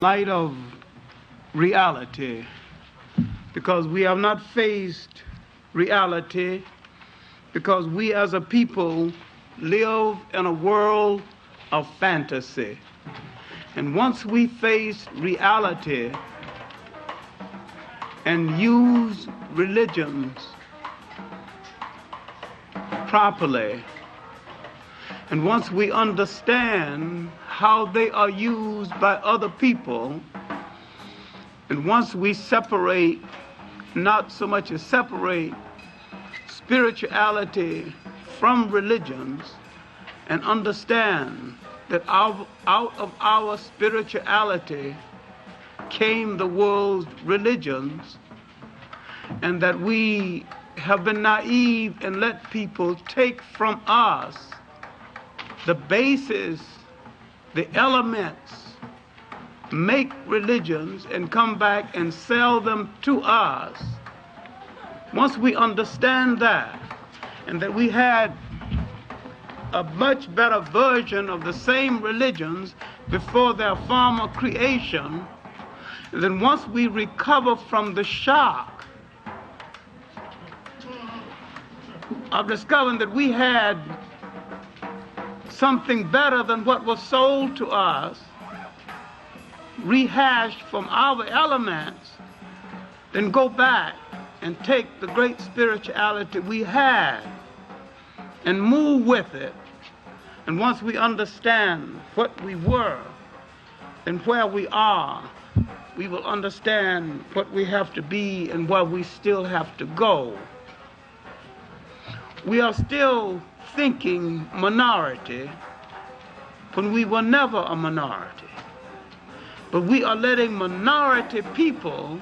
Light of reality, because we have not faced reality, because we as a people live in a world of fantasy. And once we face reality and use religions properly, and once we understand how they are used by other people, and once we separate, not so much as separate spirituality from religions, and understand that out of our spirituality came the world's religions, and that we have been naive and let people take from us the basis, the elements, make religions and come back and sell them to us. Once we understand that, and that we had a much better version of the same religions before their former creation, then once we recover from the shock of discovering that we had something better than what was sold to us, rehashed from our elements, then go back and take the great spirituality we had and move with it. And once we understand what we were and where we are, we will understand what we have to be and where we still have to go. We are still thinking minority when we were never a minority. But we are letting minority people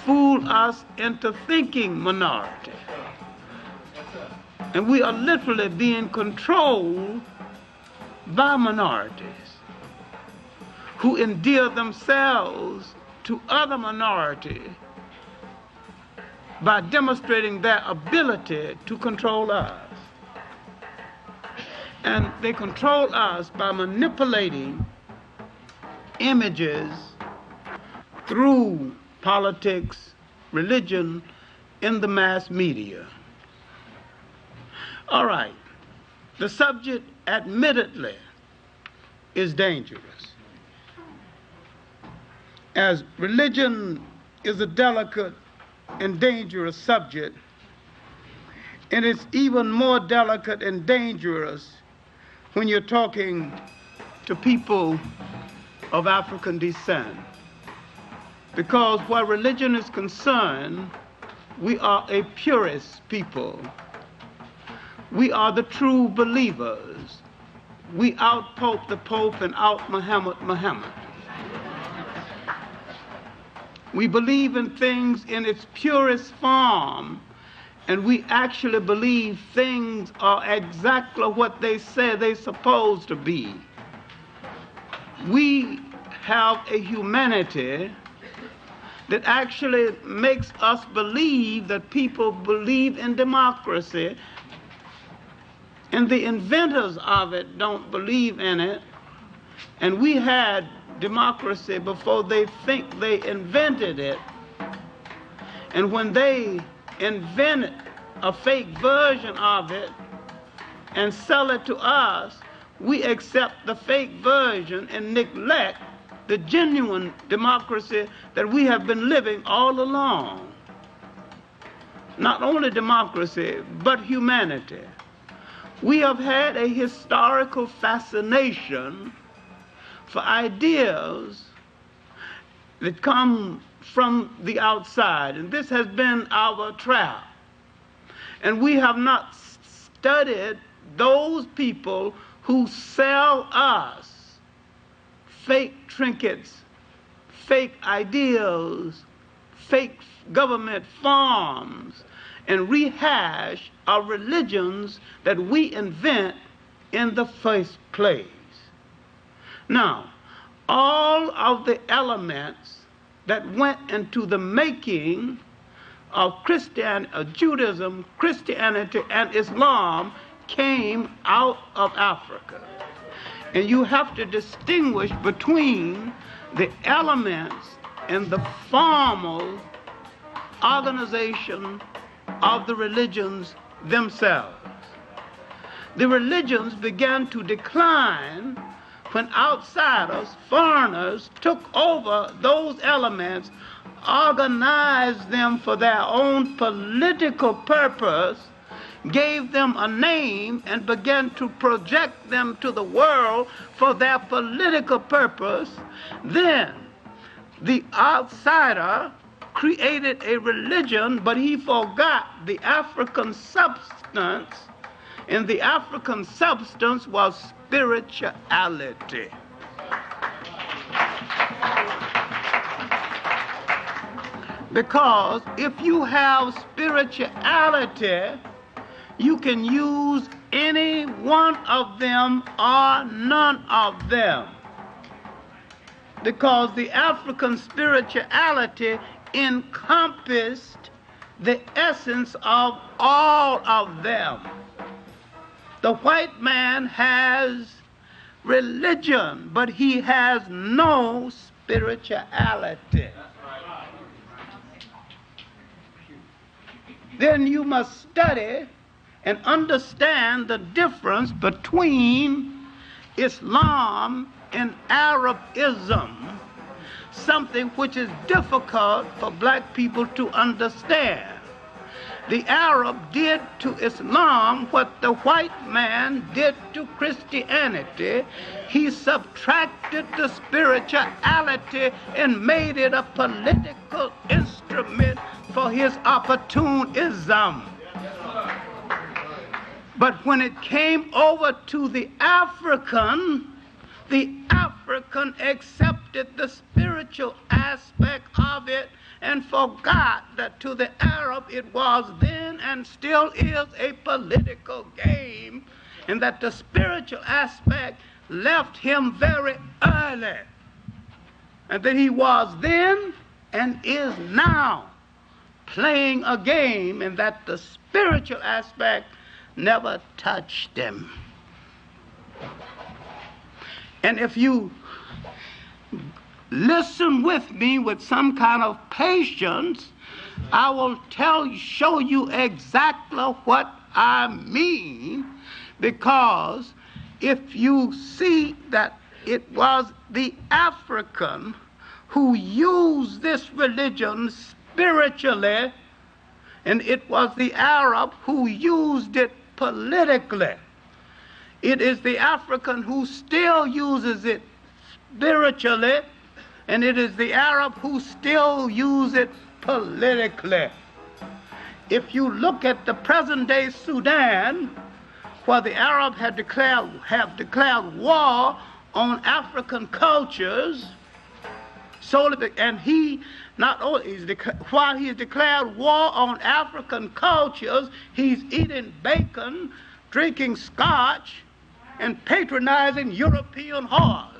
fool us into thinking minority. And we are literally being controlled by minorities who endear themselves to other minorities by demonstrating their ability to control us. And they control us by manipulating images through politics, religion, in the mass media. All right, the subject admittedly is dangerous. As religion is a delicate and dangerous subject, and it's even more delicate and dangerous when you're talking to people of African descent. Because where religion is concerned, we are a purist people. We are the true believers. We out-pope the Pope and out-Muhammad. We believe in things in its purest form, and we actually believe things are exactly what they say they're supposed to be. We have a humanity that actually makes us believe that people believe in democracy, and the inventors of it don't believe in it. And we had democracy before they think they invented it. And when they invent a fake version of it and sell it to us, we accept the fake version and neglect the genuine democracy that we have been living all along. Not only democracy, but humanity. We have had a historical fascination for ideas that come from the outside, and this has been our trap. And we have not studied those people who sell us fake trinkets, fake ideals, fake government forms, and rehash our religions that we invent in the first place. Now, all of the elements that went into the making of Judaism, Christianity, and Islam came out of Africa. And you have to distinguish between the elements in the formal organization of the religions themselves. The religions began to decline when outsiders, foreigners, took over those elements, organized them for their own political purpose, gave them a name, and began to project them to the world for their political purpose. Then the outsider created a religion, but he forgot the African substance, and the African substance was spirituality. Because if you have spirituality, you can use any one of them or none of them. Because the African spirituality encompassed the essence of all of them. The white man has religion, but he has no spirituality. Then you must study and understand the difference between Islam and Arabism, something which is difficult for black people to understand. The Arab did to Islam what the white man did to Christianity. He subtracted the spirituality and made it a political instrument for his opportunism. But when it came over to the African accepted the spiritual aspect of it and forgot that to the Arab it was then and still is a political game, and that the spiritual aspect left him very early, and that he was then and is now playing a game, and that the spiritual aspect never touched him. And if you listen with me with some kind of patience, I will show you exactly what I mean, because if you see that it was the African who used this religion spiritually, and it was the Arab who used it politically. It is the African who still uses it spiritually, and it is the Arab who still uses it politically. If you look at the present-day Sudan, where the Arab have declared war on African cultures, and he not only while he's declared war on African cultures, he's eating bacon, drinking scotch, and patronizing European whores.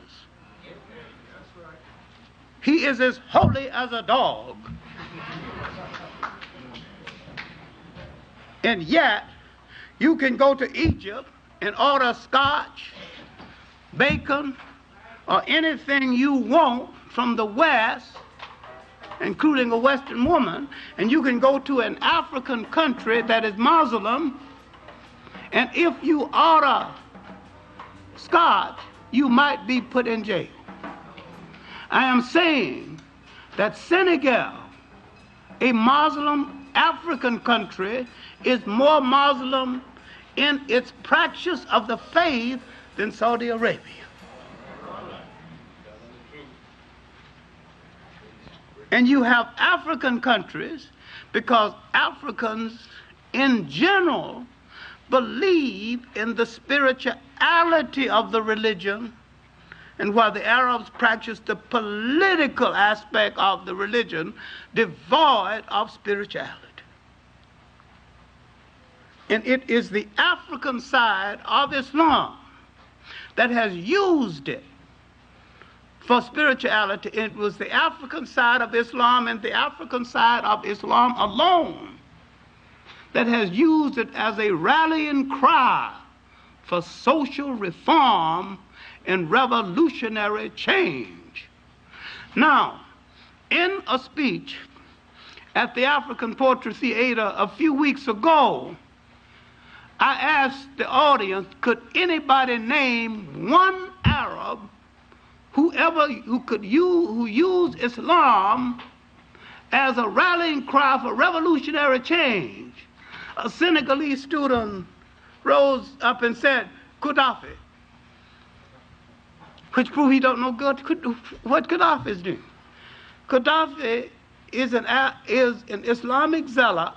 He is as holy as a dog. And yet, you can go to Egypt and order scotch, bacon, or anything you want from the West, including a Western woman, and you can go to an African country that is Muslim, and if you order scotch, you might be put in jail. I am saying that Senegal, a Muslim African country, is more Muslim in its practice of the faith than Saudi Arabia. And you have African countries, because Africans in general believe in the spirituality of the religion, and while the Arabs practice the political aspect of the religion, devoid of spirituality. And it is the African side of Islam that has used it for spirituality. It was the African side of Islam, and the African side of Islam alone, that has used it as a rallying cry for social reform and revolutionary change. Now, in a speech at the African Poetry Theater a few weeks ago, I asked the audience, could anybody name one Arab who used Islam as a rallying cry for revolutionary change? A Senegalese student rose up and said, Gaddafi, which proved he don't know what Gaddafi is doing. Gaddafi is an Islamic zealot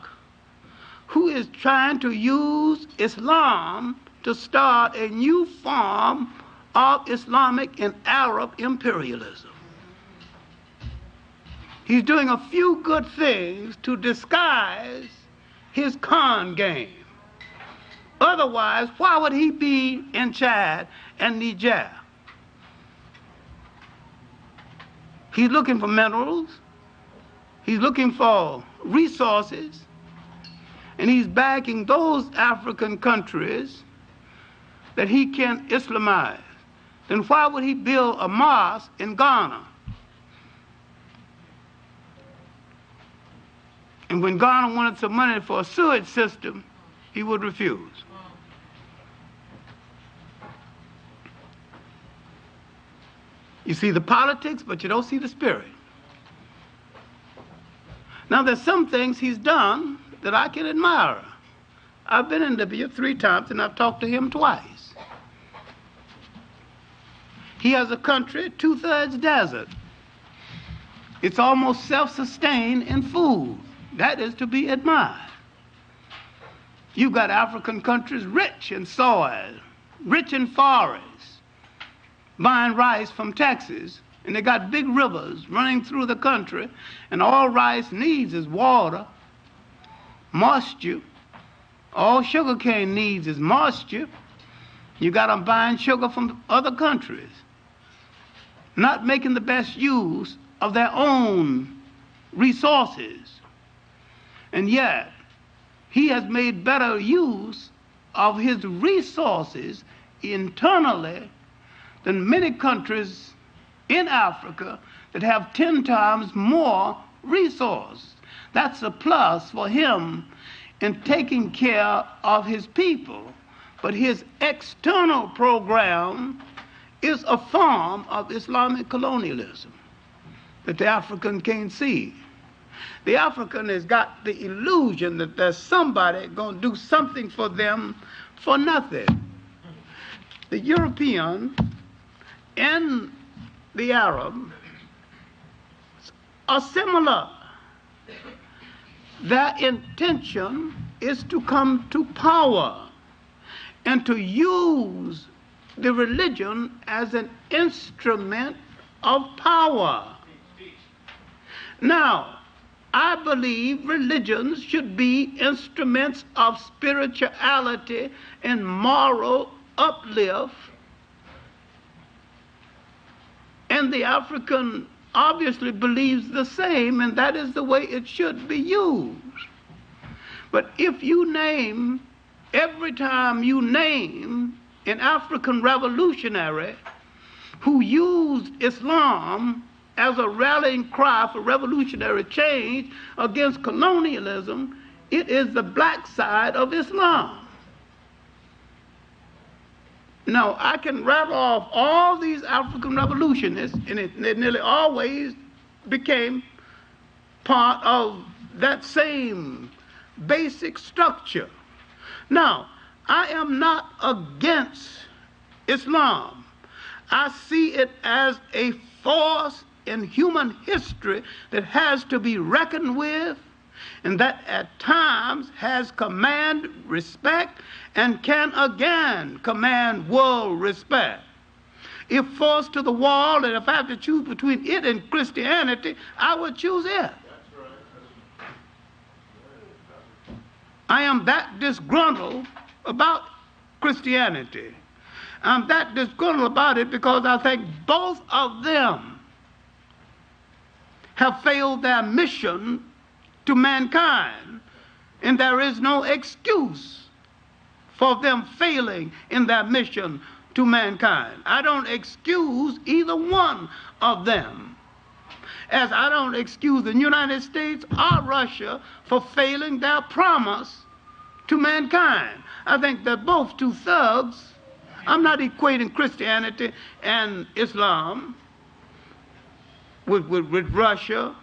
who is trying to use Islam to start a new form of Islamic and Arab imperialism. He's doing a few good things to disguise his con game. Otherwise, why would he be in Chad and Niger? He's looking for minerals, he's looking for resources, and he's backing those African countries that he can Islamize. Then why would he build a mosque in Ghana? And when Ghana wanted some money for a sewage system, he would refuse. You see the politics, but you don't see the spirit. Now, there's some things he's done that I can admire. I've been in Libya 3 times, and I've talked to him twice. He has a country 2/3 desert. It's almost self-sustained in food. That is to be admired. You've got African countries rich in soil, rich in forests, buying rice from Texas, and they got big rivers running through the country, and all rice needs is water, moisture. All sugarcane needs is moisture. You got them buying sugar from other countries, not making the best use of their own resources. And yet, he has made better use of his resources internally than many countries in Africa that have 10 times more resources. That's a plus for him in taking care of his people. But his external program is a form of Islamic colonialism that the African can't see. The African has got the illusion that there's somebody going to do something for them for nothing. The European and the Arab are similar. Their intention is to come to power and to use the religion as an instrument of power. Now, I believe religions should be instruments of spirituality and moral uplift. And the African obviously believes the same, and that is the way it should be used. But if you name, every time you name an African revolutionary who used Islam as a rallying cry for revolutionary change against colonialism, it is the black side of Islam. Now, I can rattle off all these African revolutionists, and they nearly always became part of that same basic structure. Now, I am not against Islam. I see it as a force in human history that has to be reckoned with, and that at times has commanded respect and can again command world respect. If forced to the wall, and if I have to choose between it and Christianity, I would choose it. I am that disgruntled about Christianity. I'm that disgruntled about it because I think both of them have failed their mission to mankind, and there is no excuse for them failing in their mission to mankind. I don't excuse either one of them, as I don't excuse the United States or Russia for failing their promise to mankind. I think they're both two thugs. I'm not equating Christianity and Islam with Russia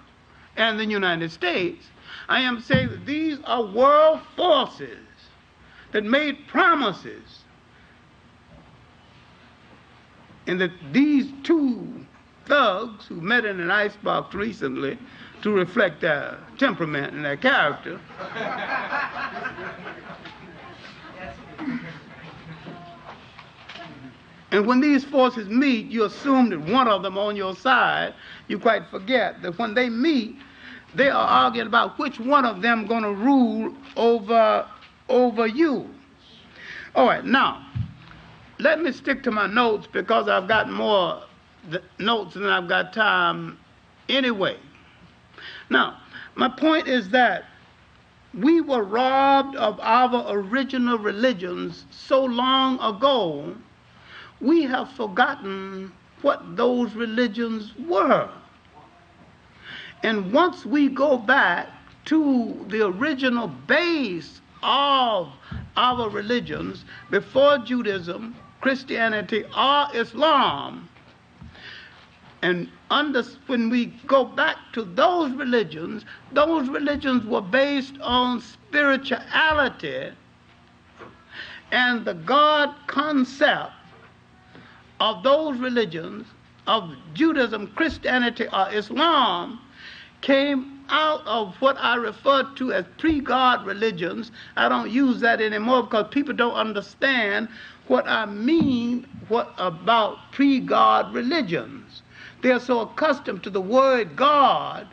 and the United States. I am saying that these are world forces that made promises, and that these two thugs who met in an icebox recently to reflect their temperament and their character and when these forces meet, you assume that one of them on your side. You quite forget that when they meet, they are arguing about which one of them going to rule over you. All right, now, let me stick to my notes because I've got more notes than I've got time anyway. Now, my point is that we were robbed of our original religions so long ago, we have forgotten what those religions were. And once we go back to the original base of our religions, before Judaism, Christianity, or Islam, and when we go back to those religions were based on spirituality, and the God concept of those religions, of Judaism, Christianity, or Islam, came out of what I refer to as pre-God religions. I don't use that anymore because people don't understand what I mean about pre-God religions. They are so accustomed to the word God,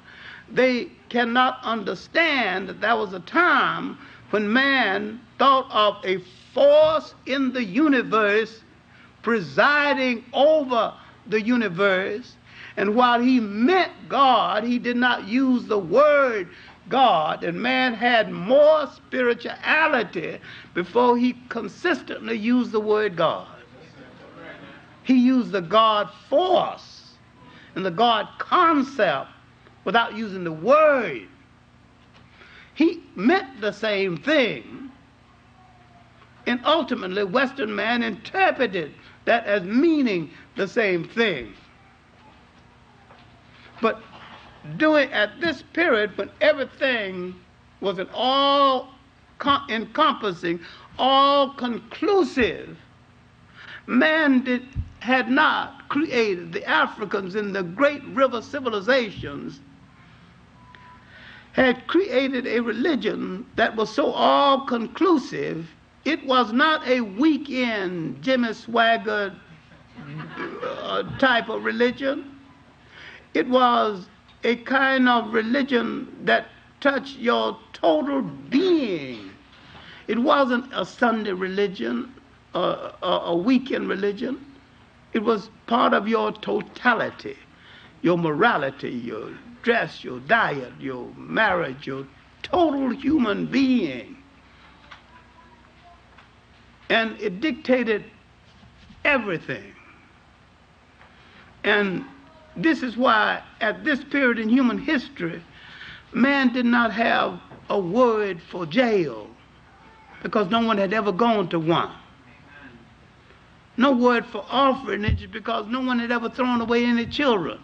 they cannot understand that there was a time when man thought of a force in the universe presiding over the universe, and while he meant God, he did not use the word God, and man had more spirituality before he consistently used the word God. He used the God force and the God concept without using the word. He meant the same thing, and ultimately Western man interpreted that as meaning the same thing. But at this period, when everything was an all-encompassing, all-conclusive, man had not created, the Africans in the great river civilizations had created a religion that was so all-conclusive. It was not a weekend Jimmy Swaggart type of religion. It was a kind of religion that touched your total being. It wasn't a Sunday religion, a weekend religion. It was part of your totality, your morality, your dress, your diet, your marriage, your total human being. And it dictated everything. And this is why at this period in human history, man did not have a word for jail, because no one had ever gone to one. No word for orphanage, because no one had ever thrown away any children.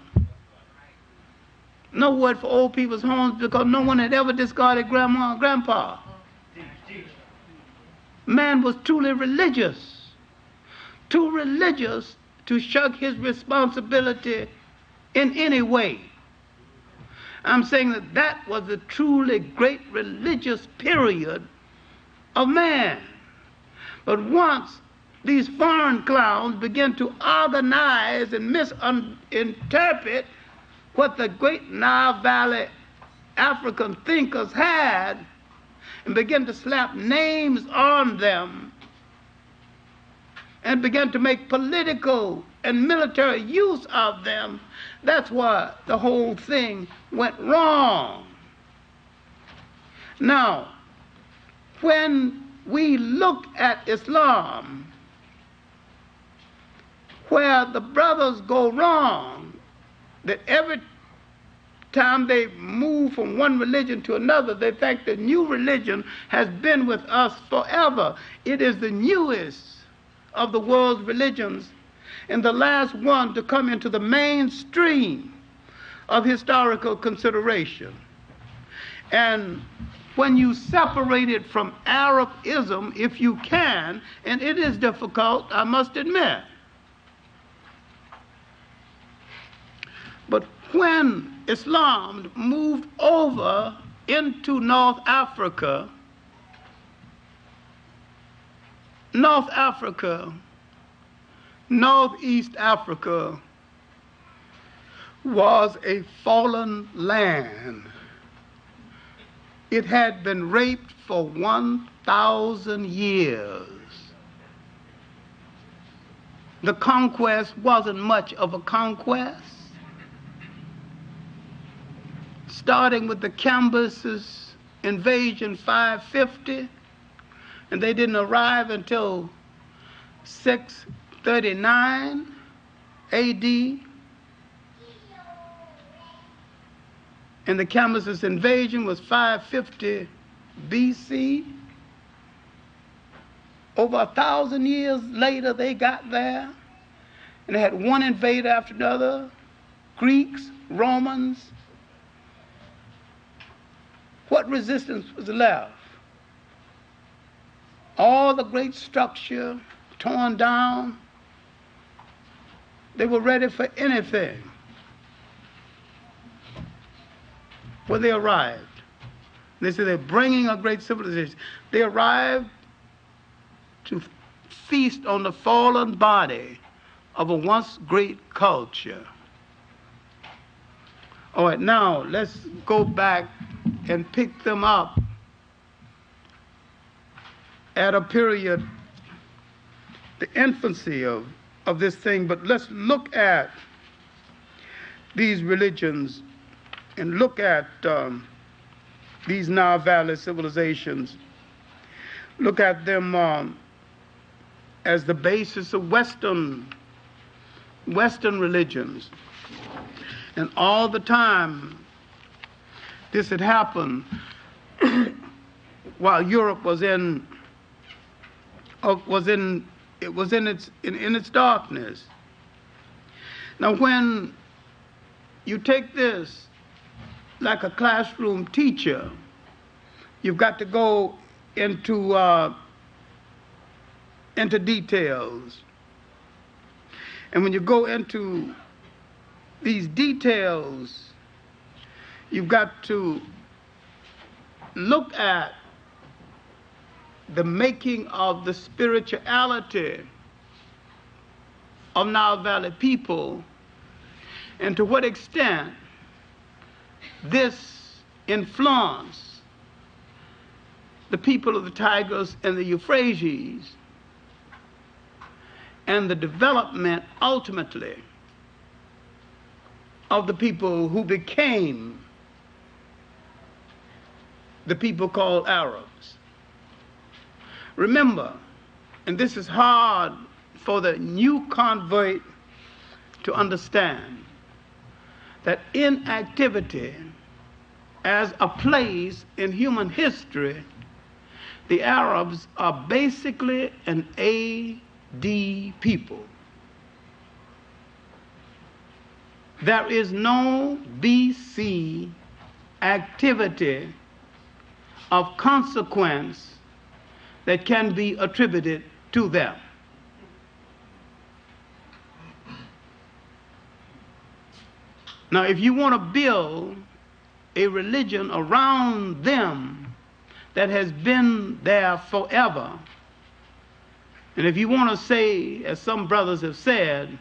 No word for old people's homes, because no one had ever discarded grandma and grandpa. Man was truly religious, too religious to shirk his responsibility in any way. I'm saying that was a truly great religious period of man. But once these foreign clowns began to organize and misinterpret what the great Nile Valley African thinkers had, and began to slap names on them, and began to make political and military use of them, that's why the whole thing went wrong. Now, when we look at Islam, where the brothers go wrong, that every time they move from one religion to another, they think the new religion has been with us forever. It is the newest of the world's religions and the last one to come into the mainstream of historical consideration. And when you separate it from Arabism, if you can, and it is difficult, I must admit, but when Islam moved over into North Africa, Northeast Africa was a fallen land. It had been raped for 1,000 years. The conquest wasn't much of a conquest. Starting with the Cambyses' invasion 550, and they didn't arrive until 639 AD. And the Cambyses' invasion was 550 BC. Over 1,000 years later, they got there, and they had one invader after another, Greeks, Romans. What resistance was left? All the great structure torn down. They were ready for anything when they arrived. They said they're bringing a great civilization. They arrived to feast on the fallen body of a once great culture. All right, now let's go back and pick them up at a period, the infancy of this thing. But let's look at these religions and look at these Nile Valley civilizations. Look at them as the basis of Western religions. And all the time this had happened while Europe was in its darkness. Now, when you take this like a classroom teacher, you've got to go into details. And when you go into these details, you've got to look at the making of the spirituality of Nile Valley people, and to what extent this influenced the people of the Tigris and the Euphrates, and the development ultimately of the people who became the people called Arabs. Remember, and this is hard for the new convert to understand, that inactivity as a place in human history, the Arabs are basically an AD people. There is no BC activity of consequence that can be attributed to them. Now, if you want to build a religion around them that has been there forever, and if you want to say, as some brothers have said,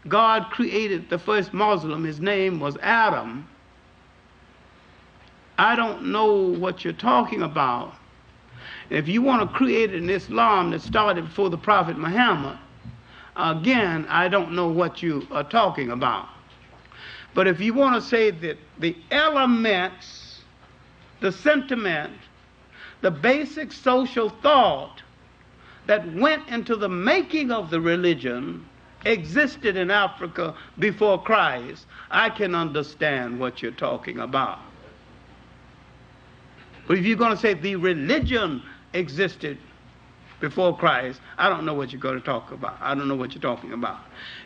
God created the first Muslim, his name was Adam, I don't know what you're talking about. If you want to create an Islam that started before the Prophet Muhammad, again, I don't know what you are talking about. But if you want to say that the elements, the sentiment, the basic social thought that went into the making of the religion existed in Africa before Christ, I can understand what you're talking about. But if you're going to say the religion existed before Christ, I don't know what you're going to talk about. I don't know what you're talking about.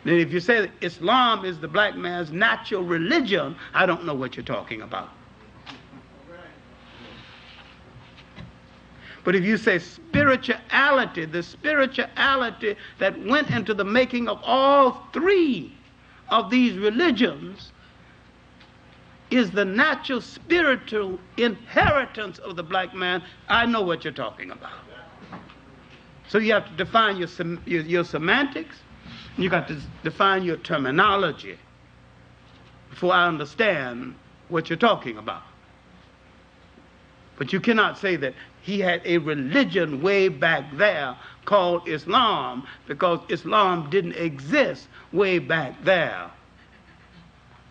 Then if you say that Islam is the black man's natural religion, I don't know what you're talking about. But if you say spirituality, the spirituality that went into the making of all three of these religions is the natural spiritual inheritance of the black man, I know what you're talking about. So you have to define your semantics, and you got to define your terminology before I understand what you're talking about. But you cannot say that he had a religion way back there called Islam, because Islam didn't exist way back there.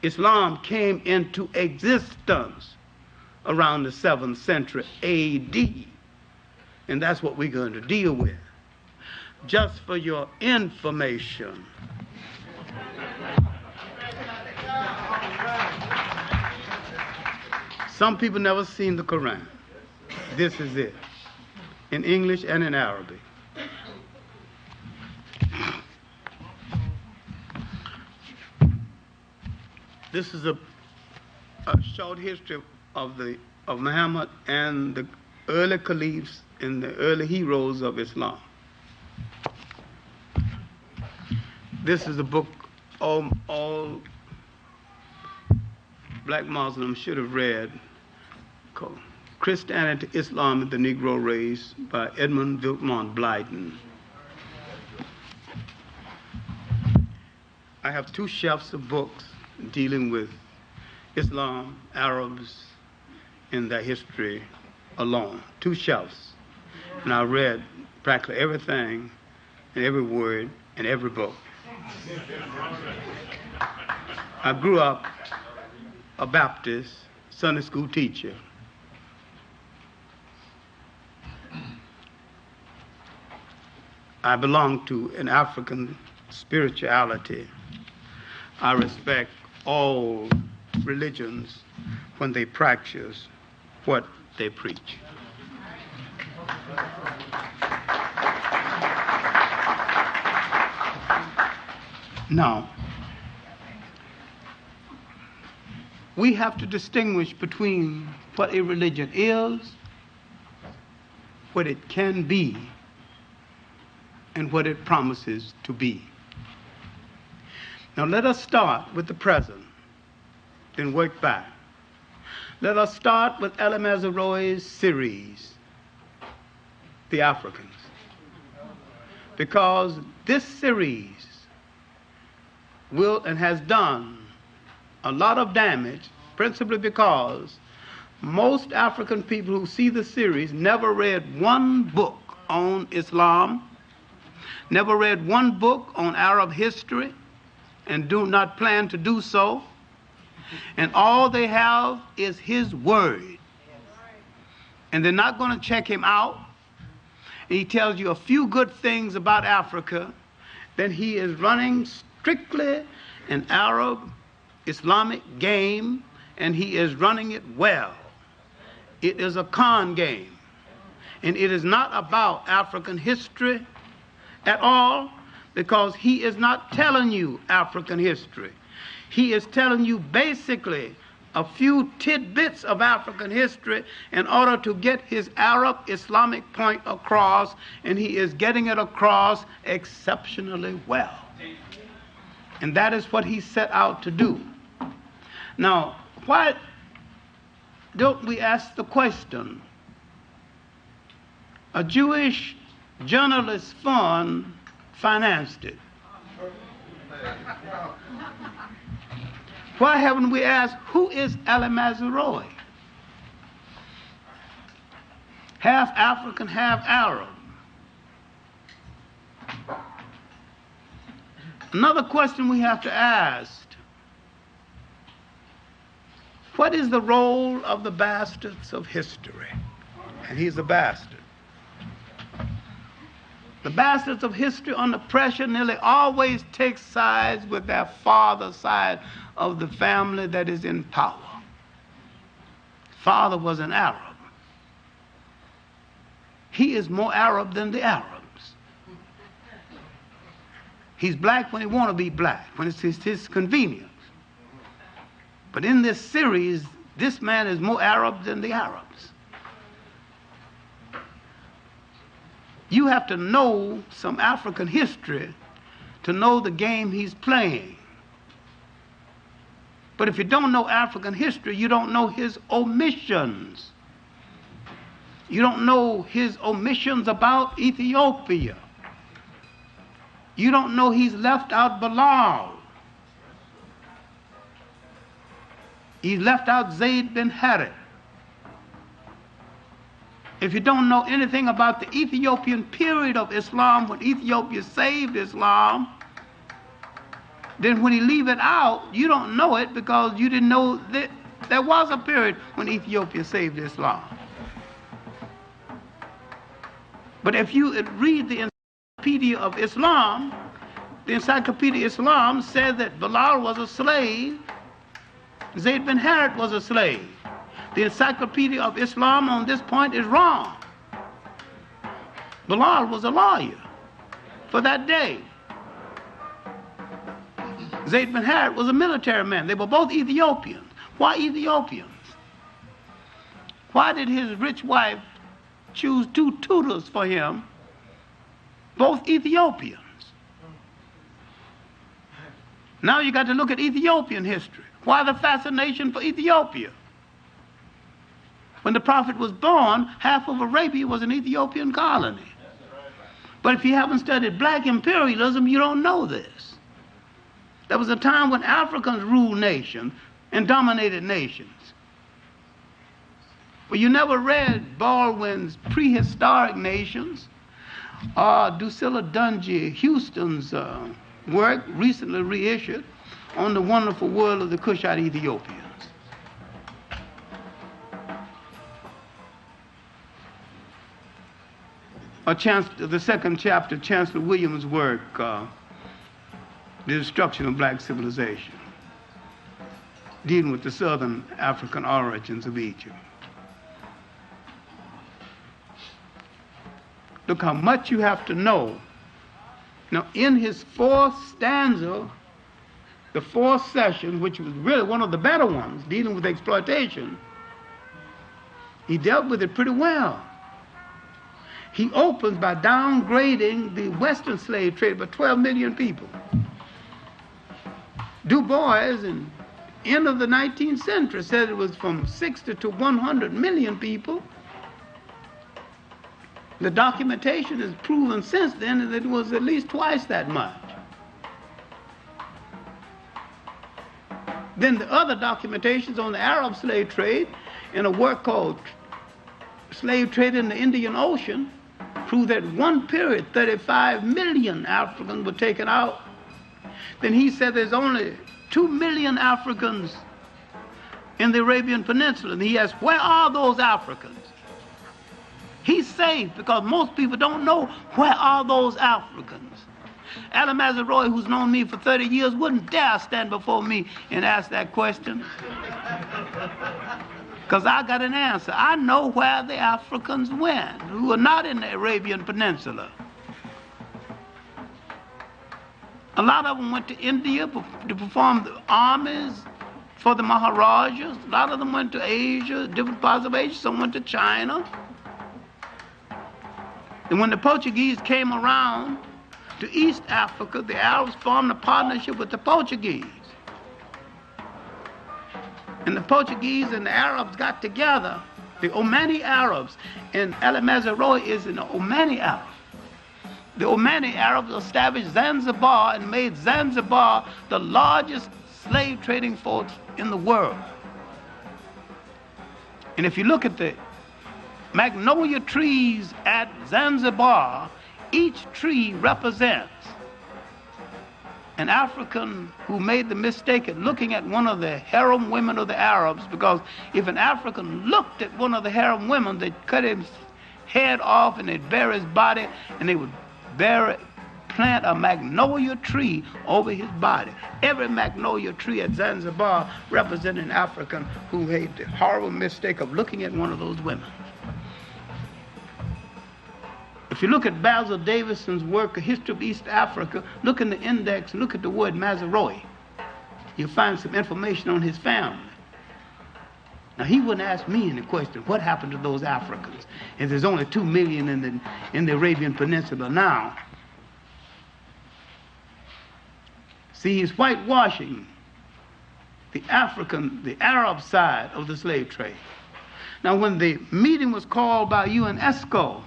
Islam came into existence around the 7th century A.D., and that's what we're going to deal with. Just for your information. Some people never seen the Quran. This is it, in English and in Arabic. This is a short history of Muhammad and the early caliphs and the early heroes of Islam. This is a book all black Muslims should have read, called Christianity, Islam, and the Negro Race by Edmund Vilmont Blyden. I have 2 shelves of books dealing with Islam, Arabs, and their history alone. 2 shelves. And I read practically everything and every word in every book. I grew up a Baptist Sunday school teacher. I belong to an African spirituality. I respect all religions when they practice what they preach. Now, we have to distinguish between what a religion is, what it can be, and what it promises to be. Now let us start with the present, then work back. Let us start with Elie Mazeroy's series, The Africans. Because this series will and has done a lot of damage, principally because most African people who see the series never read one book on Islam, never read one book on Arab history, and do not plan to do so. And all they have is his word. And they're not going to check him out. And he tells you a few good things about Africa, then he is running strictly an Arab Islamic game, and he is running it well. It is a con game. And it is not about African history at all, because he is not telling you African history. He is telling you basically a few tidbits of African history in order to get his Arab Islamic point across, and he is getting it across exceptionally well. And that is what he set out to do. Now, why don't we ask the question? A Jewish journalist fund financed it. Why haven't we asked, who is Elie Mazeroy? Half African, half Arab. Another question we have to ask, what is the role of the bastards of history? And he's a bastard. The bastards of history under pressure nearly always take sides with their father's side of the family that is in power. Father was an Arab. He is more Arab than the Arabs. He's black when he wants to be black, when it's his convenience. But in this series, this man is more Arab than the Arabs. You have to know some African history to know the game he's playing. But if you don't know African history, you don't know his omissions. You don't know his omissions about Ethiopia. You don't know he's left out Bilal. He left out Zayd bin Harith. If you don't know anything about the Ethiopian period of Islam, when Ethiopia saved Islam, then when you leave it out, you don't know it because you didn't know that there was a period when Ethiopia saved Islam. But if you read the Encyclopedia of Islam, the Encyclopedia of Islam said that Bilal was a slave, Zayd bin Harith was a slave. The Encyclopedia of Islam on this point is wrong. Bilal was a lawyer for that day. Zayd bin Harith was a military man. They were both Ethiopians. Why Ethiopians? Why did his rich wife choose 2 tutors for him, both Ethiopians? Now you got to look at Ethiopian history. Why the fascination for Ethiopia? When the Prophet was born, half of Arabia was an Ethiopian colony. But if you haven't studied black imperialism, you don't know this. There was a time when Africans ruled nations and dominated nations. But you never read Baldwin's Prehistoric Nations or Drusilla Dungy Houston's work, recently reissued, on the wonderful world of the Cushite Ethiopians. Or the second chapter, Chancellor Williams' work, The Destruction of Black Civilization, dealing with the southern African origins of Egypt. Look how much you have to know. Now, in his 4th stanza, the 4th session, which was really one of the better ones, dealing with exploitation, he dealt with it pretty well. He opens by downgrading the Western slave trade by 12 million people. Du Bois, in the end of the 19th century, said it was from 60 to 100 million people. The documentation has proven since then that it was at least twice that much. Then the other documentations on the Arab slave trade in a work called Slave Trade in the Indian Ocean prove that one period 35 million Africans were taken out. Then he said there's only 2 million Africans in the Arabian Peninsula. And he asked, where are those Africans? He's safe because most people don't know where are those Africans. Alamazar Roy, who's known me for 30 years, wouldn't dare stand before me and ask that question. Because I got an answer. I know where the Africans went who are not in the Arabian Peninsula. A lot of them went to India to perform the armies for the Maharajas. A lot of them went to Asia, different parts of Asia. Some went to China. And when the Portuguese came around to East Africa, the Arabs formed a partnership with the Portuguese. And the Portuguese and the Arabs got together, the Omani Arabs, and Alamazar Roy is an Omani Arab. The Omani Arabs established Zanzibar and made Zanzibar the largest slave trading force in the world. And if you look at the magnolia trees at Zanzibar, each tree represents an African who made the mistake of looking at one of the harem women of the Arabs, because if an African looked at one of the harem women, they'd cut his head off and they'd bury his body and they would plant a magnolia tree over his body. Every magnolia tree at Zanzibar represented an African who made the horrible mistake of looking at one of those women. If you look at Basil Davison's work, A History of East Africa, look in the index, look at the word Mazaroi. You'll find some information on his family. Now, he wouldn't ask me any question, what happened to those Africans? If there's only 2 million in the Arabian Peninsula now. See, he's whitewashing the Arab side of the slave trade. Now, when the meeting was called by UNESCO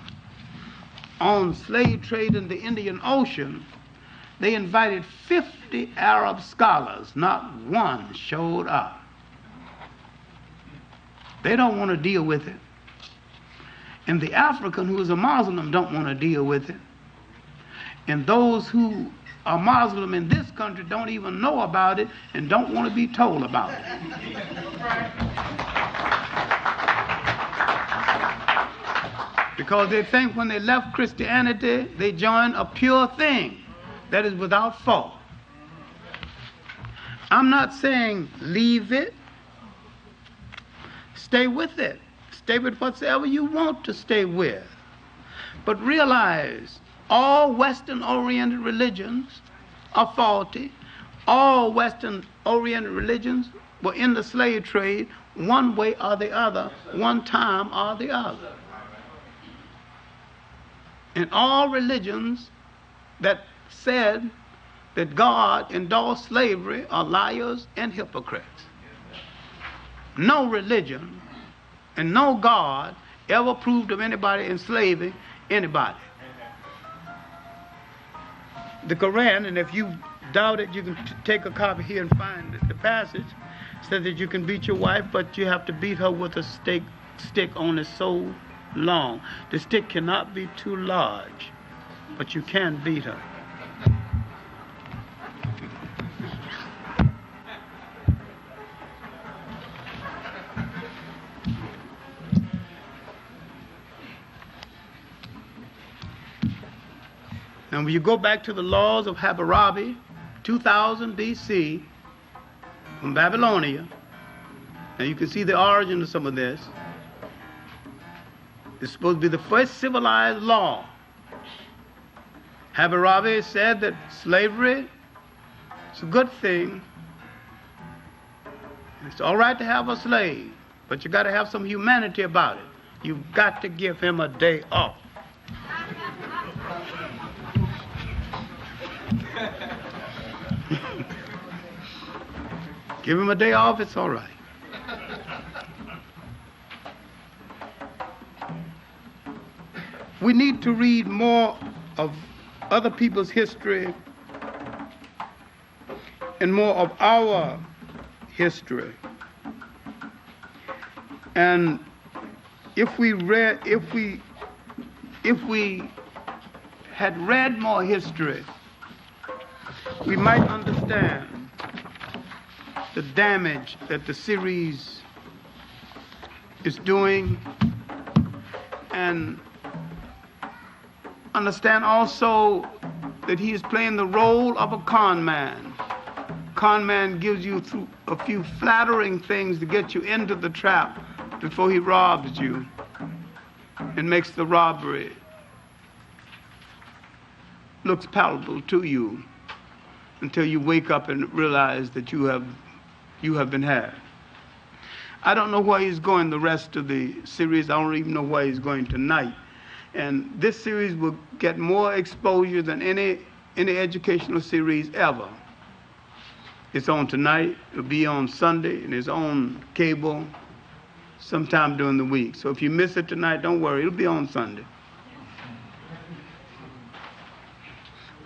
on slave trade in the Indian Ocean, they invited 50 Arab scholars. Not one showed up. They don't want to deal with it. And the African who is a Muslim don't want to deal with it. And those who are Muslim in this country don't even know about it and don't want to be told about it. Because they think when they left Christianity, they joined a pure thing that is without fault. I'm not saying leave it. Stay with it. Stay with whatsoever you want to stay with. But realize all Western-oriented religions are faulty. All Western-oriented religions were in the slave trade one way or the other, one time or the other. And all religions that said that God endorsed slavery are liars and hypocrites. No religion and no God ever approved of anybody enslaving anybody. The Quran, and if you doubt it, you can take a copy here and find the passage, says that you can beat your wife, but you have to beat her with a stick only so long. The stick cannot be too large, but you can beat her. And when you go back to the laws of Hammurabi, 2000 BC, from Babylonia, and you can see the origin of some of this. It's supposed to be the first civilized law. Hammurabi said that slavery is a good thing. It's all right to have a slave, but you got to have some humanity about it. You've got to give him a day off. Give him a day off, it's all right. We need to read more of other people's history and more of our history. And if we had read more history, we might understand the damage that the series is doing, and understand also that he is playing the role of a con man. Con man gives you through a few flattering things to get you into the trap before he robs you and makes the robbery looks palatable to you until you wake up and realize that you have been had. I don't know where he's going the rest of the series. I don't even know where he's going tonight. And this series will get more exposure than any educational series ever. It's on tonight. It'll be on Sunday, and it's on cable sometime during the week. So if you miss it tonight, don't worry. It'll be on Sunday.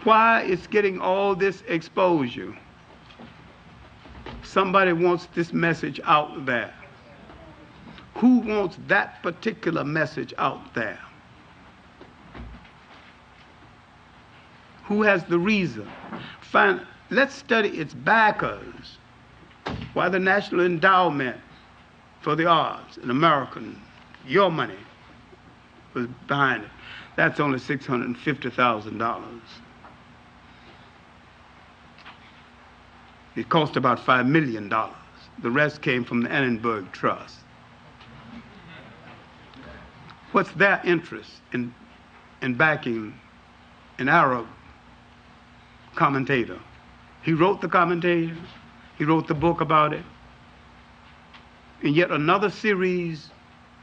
Why it's getting all this exposure? Somebody wants this message out there. Who wants that particular message out there? Who has the reason? Let's study its backers. Why the National Endowment for the Arts in America, your money was behind it. That's only $650,000. It cost about $5 million. The rest came from the Annenberg Trust. What's their interest in backing an Arab commentator? He wrote the commentator. He wrote the book about it. And yet another series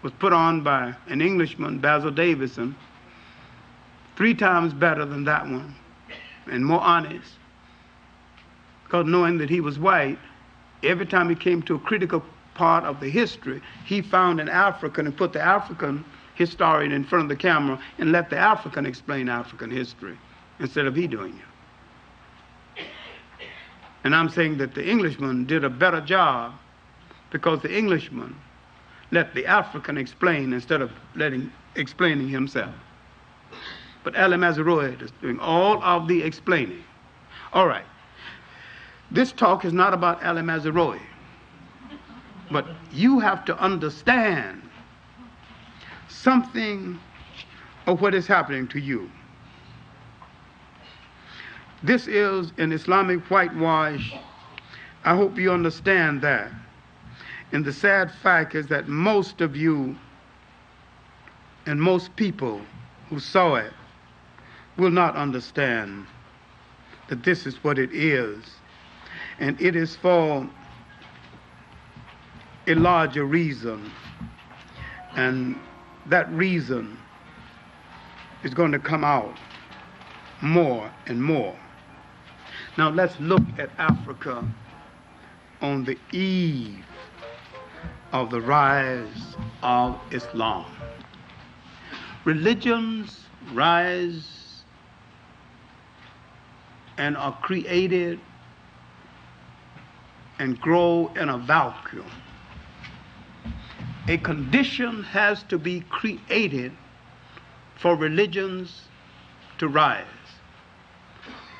was put on by an Englishman, Basil Davison, 3 times better than that one and more honest. Because knowing that he was white, every time he came to a critical part of the history, he found an African and put the African historian in front of the camera and let the African explain African history instead of he doing it. And I'm saying that the Englishman did a better job because the Englishman let the African explain instead of explaining himself. But Ali Mazrui is doing all of the explaining. All right. This talk is not about Ali Mazrui, but you have to understand something of what is happening to you. This is an Islamic whitewash. I hope you understand that. And the sad fact is that most of you and most people who saw it will not understand that this is what it is. And it is for a larger reason. And that reason is going to come out more and more. Now let's look at Africa on the eve of the rise of Islam. Religions rise and are created and grow in a vacuum. A condition has to be created for religions to rise.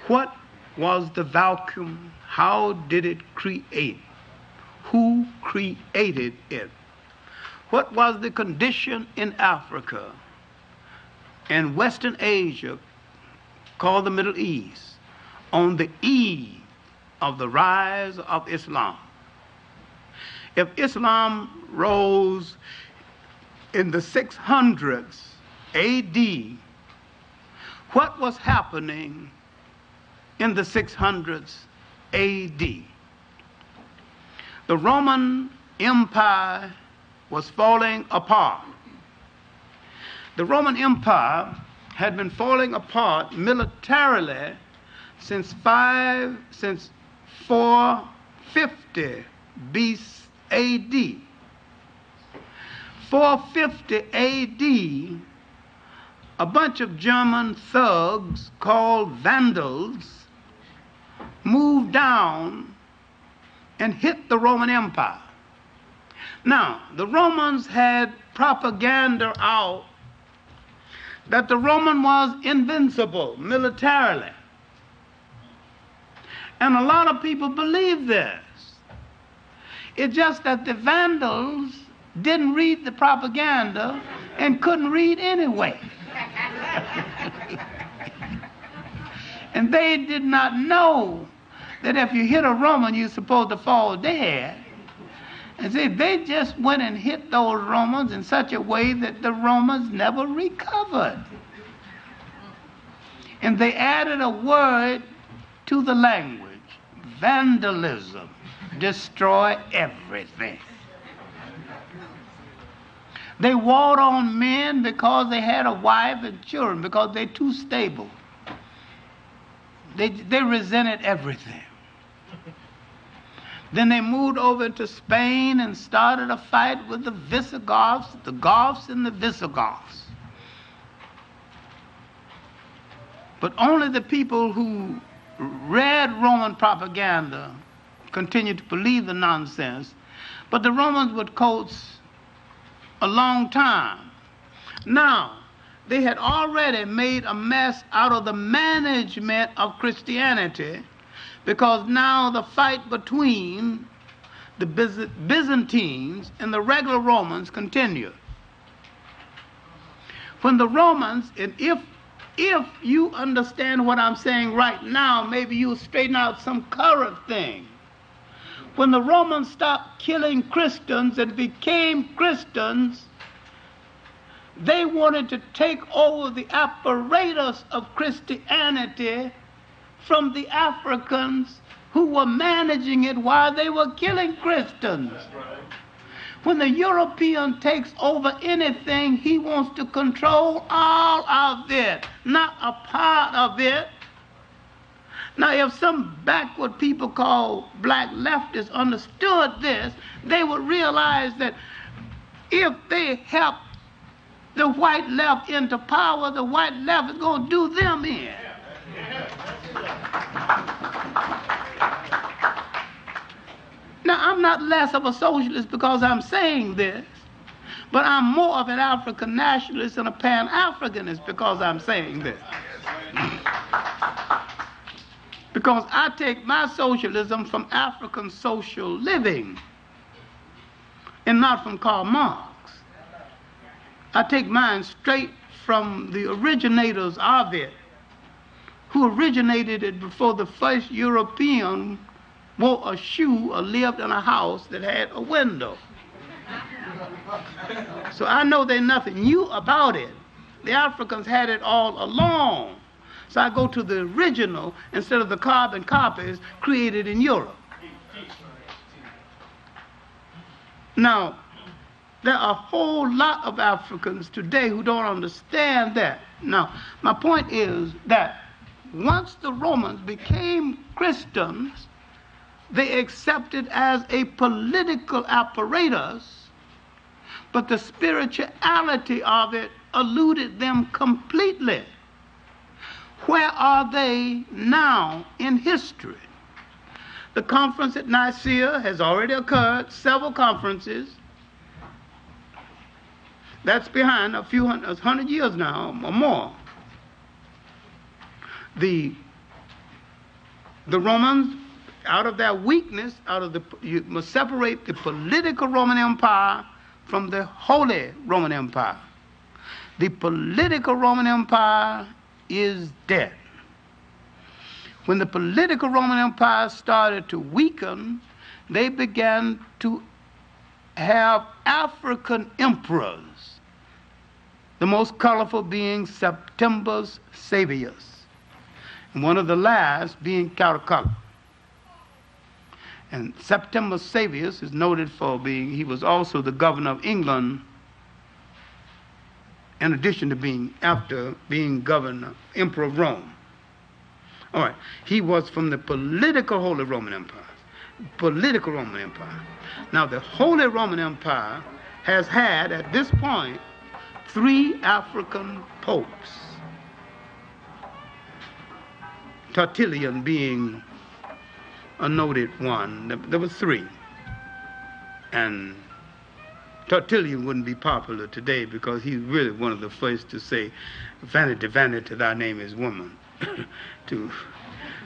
What was the vacuum? How did it create? Who created it? What was the condition in Africa and Western Asia, called the Middle East, on the eve of the rise of Islam? If Islam rose in the 600s AD, what was happening in the 600s AD? The Roman Empire was falling apart. The Roman Empire had been falling apart militarily since 450 AD. 450 AD, a bunch of German thugs called Vandals moved down and hit the Roman Empire. Now, the Romans had propaganda out that the Roman was invincible militarily. And a lot of people believed this. It's just that the Vandals didn't read the propaganda and couldn't read anyway. And they did not know that if you hit a Roman, you're supposed to fall dead. And see, they just went and hit those Romans in such a way that the Romans never recovered. And they added a word to the language: vandalism. Destroy everything. They warred on men because they had a wife and children, because they're too stable. They resented everything. Then they moved over to Spain and started a fight with the Visigoths, the Goths and the Visigoths. But only the people who read Roman propaganda continued to believe the nonsense. But the Romans would coach a long time. Now, they had already made a mess out of the management of Christianity, because now the fight between the Byzantines and the regular Romans continued. When the Romans, and if you understand what I'm saying right now, maybe you'll straighten out some current thing. When the Romans stopped killing Christians and became Christians, they wanted to take over the apparatus of Christianity from the Africans who were managing it while they were killing Christians. When the European takes over anything, he wants to control all of it, not a part of it. Now, if some backward people called black leftists understood this, they would realize that if they help the white left into power, the white left is going to do them in. Now, I'm not less of a socialist because I'm saying this, but I'm more of an African nationalist and a Pan-Africanist because I'm saying this. Because I take my socialism from African social living and not from Karl Marx. I take mine straight from the originators of it, who originated it before the first European wore a shoe or lived in a house that had a window. So I know there's nothing new about it. The Africans had it all along. So I go to the original instead of the carbon copies created in Europe. Now, there are a whole lot of Africans today who don't understand that. Now, my point is that once the Romans became Christians, they accepted as a political apparatus, but the spirituality of it eluded them completely. Where are they now in history? The conference at Nicaea has already occurred, several conferences. That's behind a few hundred years now or more. The Romans, out of their weakness, you must separate the political Roman Empire from the Holy Roman Empire. The political Roman Empire is dead. When the political Roman Empire started to weaken, they began to have African emperors, the most colorful being Septimius Severus, and one of the last being Caracalla. And Septimius Severus is noted for he was also the governor of England, in addition to after being governor, emperor of Rome. All right, he was from the political Holy Roman Empire. Political Roman Empire. Now, the Holy Roman Empire has had, at this point, 3 African popes. Tertullian being a noted one. There were 3. And Tertullian wouldn't be popular today because he's really one of the first to say, "Vanity, vanity, thy name is woman."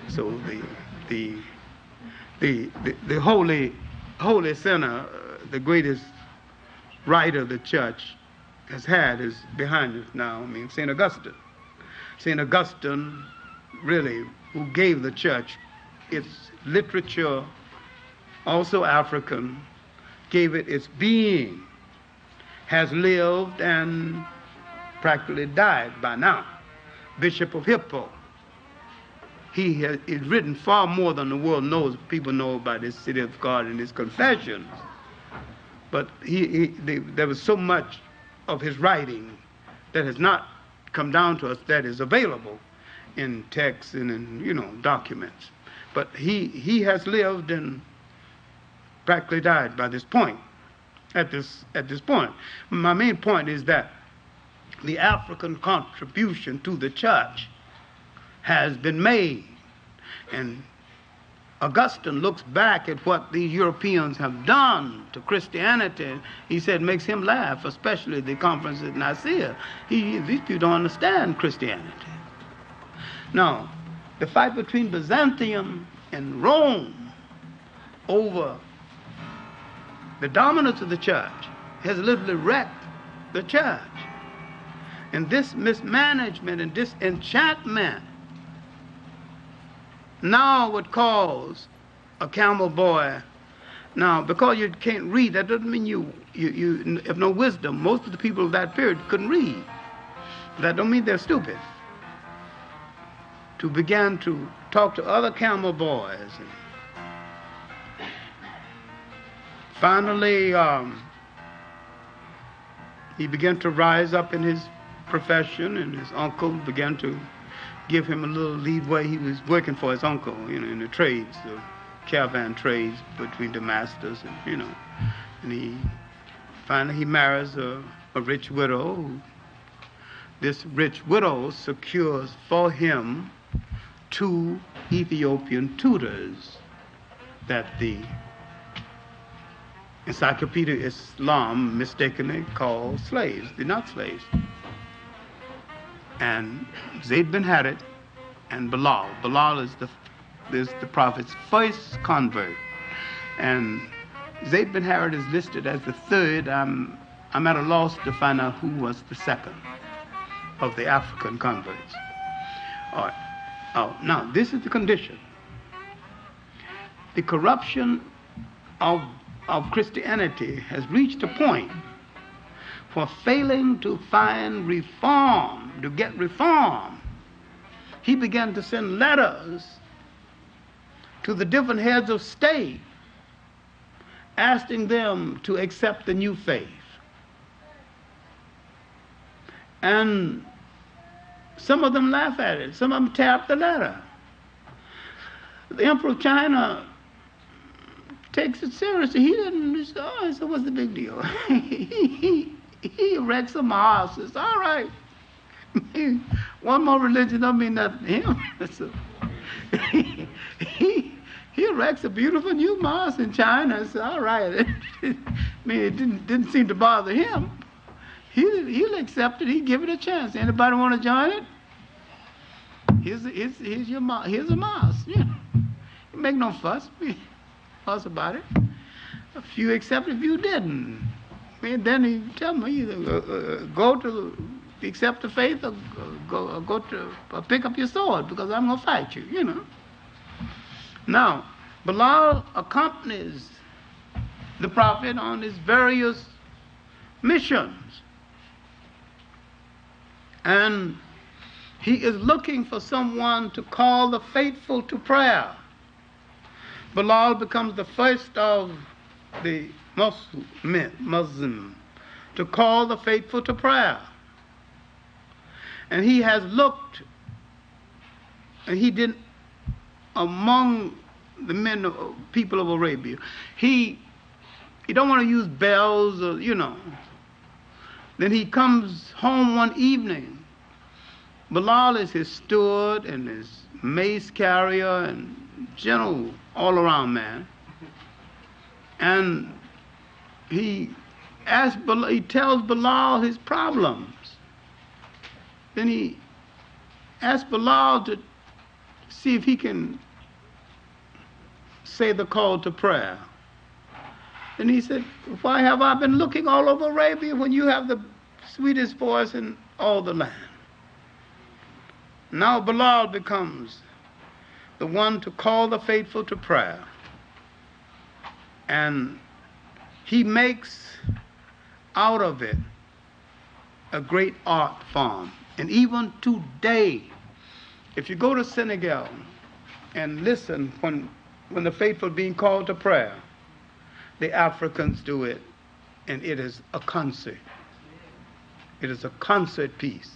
So the holy sinner, the greatest writer the church has had is behind us now. I mean, St. Augustine. St. Augustine, really, who gave the church its literature, also African, gave it its being, has lived and practically died by now. Bishop of Hippo. He has written far more than the world knows. People know about this City of God and his confessions. But there was so much of his writing that has not come down to us that is available in texts and in documents. But he has lived and practically died by this point. At this point, my main point is that the African contribution to the church has been made, and Augustine looks back at what the Europeans have done to Christianity. He said, makes him laugh, especially the conference at Nicaea. These people don't understand Christianity. Now, the fight between Byzantium and Rome over the dominance of the church has literally wrecked the church. And this mismanagement and disenchantment now would cause a camel boy. Now, because you can't read, that doesn't mean you have no wisdom. Most of the people of that period couldn't read. That don't mean they're stupid. To begin to talk to other camel boys. And finally, he began to rise up in his profession, and his uncle began to give him a little leadway. He was working for his uncle, in the trades, the caravan trades between the masters, and and he finally marries a rich widow. This rich widow secures for him 2 Ethiopian tutors that the Encyclopedia of Islam mistakenly called slaves. They're not slaves. And Zayd bin Harith and Bilal. Bilal is the Prophet's first convert. And Zayd bin Harith is listed as the third. I'm at a loss to find out who was the second of the African converts. All right. Now, this is the condition. The corruption of Christianity has reached a point for failing to find reform, to get reform. He began to send letters to the different heads of state, asking them to accept the new faith. And some of them laugh at it. Some of them tear up the letter. The Emperor of China takes it seriously. He didn't say, so what's the big deal? he erects a mosque. It's all right. One more religion don't mean nothing to him. He erects a beautiful new mosque in China. It's all right. I mean, it didn't seem to bother him. He'll accept it. He'll give it a chance. Anybody want to join it? Here's a mosque. Yeah. You make no fuss about it. A few accepted, a few didn't. And then he tell me either go to accept the faith or go to pick up your sword because I'm gonna fight you. Now, Bilal accompanies the Prophet on his various missions. And he is looking for someone to call the faithful to prayer. Bilal becomes the first of the Muslim to call the faithful to prayer. And he has looked, and he didn't, among the people of Arabia, he don't want to use bells or, Then he comes home one evening. Bilal is his steward and his mace carrier and general all-around man. And he tells Bilal his problems. Then he asks Bilal to see if he can say the call to prayer. And he said, why have I been looking all over Arabia when you have the sweetest voice in all the land? Now Bilal becomes the one to call the faithful to prayer. And he makes out of it a great art form. And even today, if you go to Senegal and listen when the faithful are being called to prayer, the Africans do it, and it is a concert. It is a concert piece.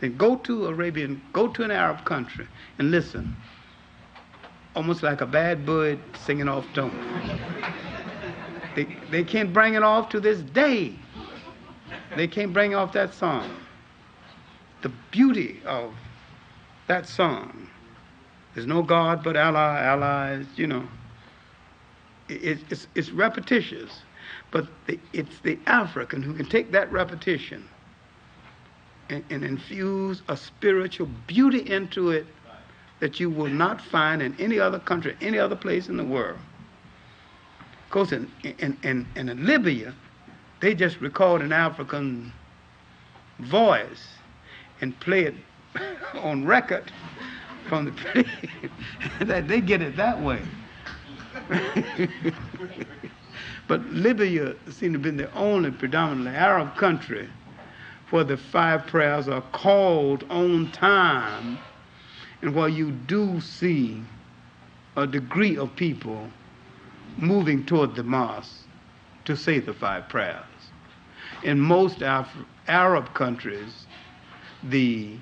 Then go to an Arab country and listen. Almost like a bad bird singing off tone. They can't bring it off to this day. They can't bring off that song. The beauty of that song. There's no God but Allah. Allah is, it's repetitious. But it's the African who can take that repetition and infuse a spiritual beauty into it that you will not find in any other country, any other place in the world. Because in Libya, they just record an African voice and play it on record from the play. That they get it that way. But Libya seemed to have been the only predominantly Arab country where the 5 prayers are called on time, and where you do see a degree of people moving toward the mosque to say the 5 prayers. In most Arab countries, the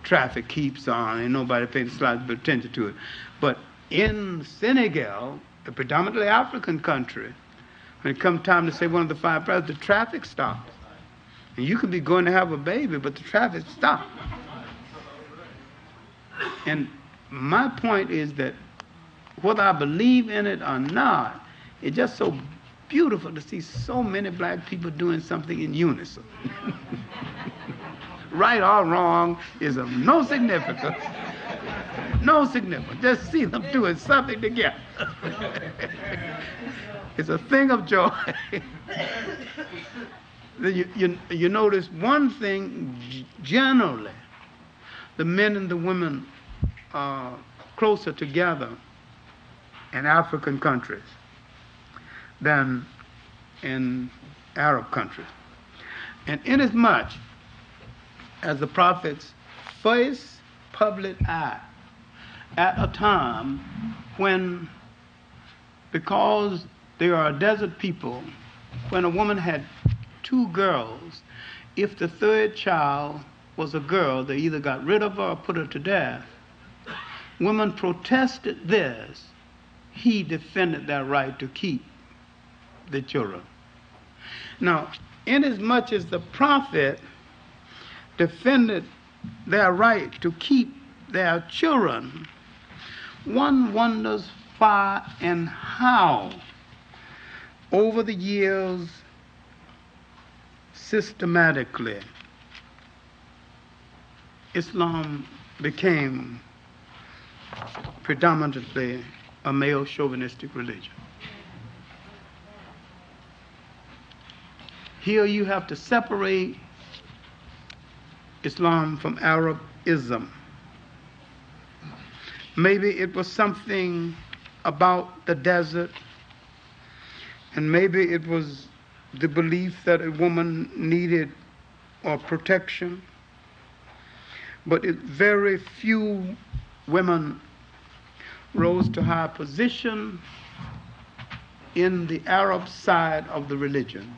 traffic keeps on and nobody pays slight bit of attention to it. But in Senegal, a predominantly African country, when it comes time to say one of the 5 prayers, the traffic stops. And you could be going to have a baby, but the traffic stops. And my point is that whether I believe in it or not, it's just so beautiful to see so many black people doing something in unison. Right or wrong is of no significance. No significance. Just see them doing something together. It's a thing of joy. You notice one thing generally, the men and the women are closer together in African countries than in Arab countries. And inasmuch as the Prophet's first public act at a time when, because they are a desert people, when a woman had 2 girls, if the 3rd child was a girl, they either got rid of her or put her to death. Women protested this. He defended their right to keep the children. Now, inasmuch as the Prophet defended their right to keep their children, one wonders why and how, over the years, systematically, Islam became predominantly a male chauvinistic religion. Here you have to separate Islam from Arabism. Maybe it was something about the desert, and maybe it was the belief that a woman needed protection, but very few women rose to high position in the Arab side of the religion.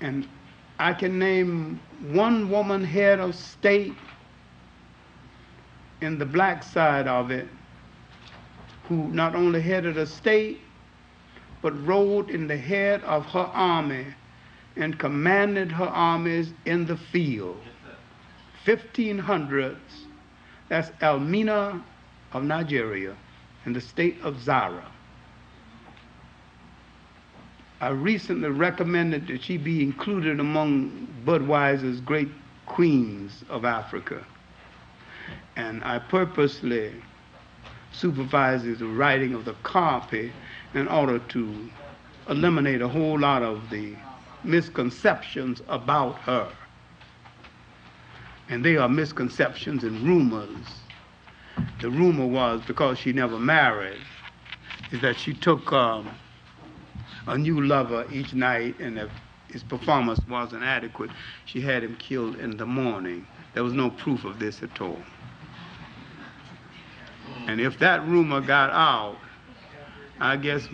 And I can name one woman head of state in the black side of it who not only headed a state, but rode in the head of her army and commanded her armies in the field. 1500s, that's Elmina of Nigeria, in the state of Zara. I recently recommended that she be included among Budweiser's great queens of Africa. And I purposely supervised the writing of the copy in order to eliminate a whole lot of the misconceptions about her. And they are misconceptions and rumors. The rumor was, because she never married, is that she took a new lover each night, and if his performance wasn't adequate, she had him killed in the morning. There was no proof of this at all. And if that rumor got out, I guess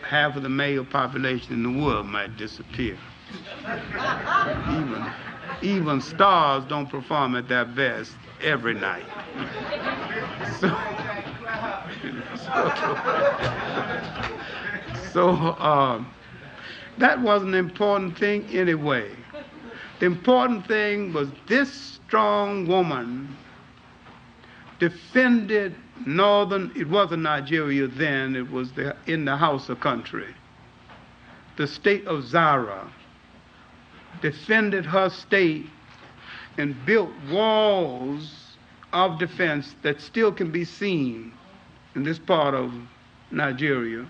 half of the male population in the world might disappear. Even stars don't perform at their best every night. So that wasn't an important thing anyway. The important thing was this strong woman defended it wasn't Nigeria then, it was in the Hausa country. The state of Zara defended her state and built walls of defense that still can be seen in this part of Nigeria.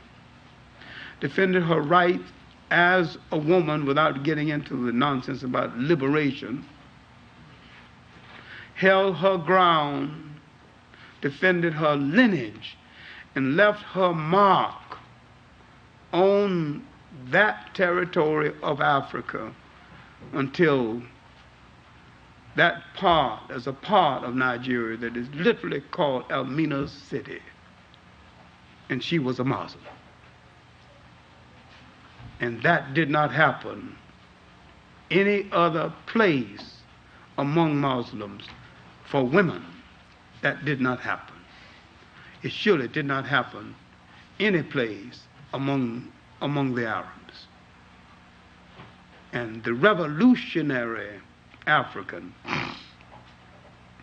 Defended her right as a woman, without getting into the nonsense about liberation, held her ground, defended her lineage, and left her mark on that territory of Africa until that part, as a part of Nigeria that is literally called Elmina City. And she was a Muslim. And that did not happen any other place among Muslims for women. That did not happen. It surely did not happen any place among the Arabs. And the revolutionary African,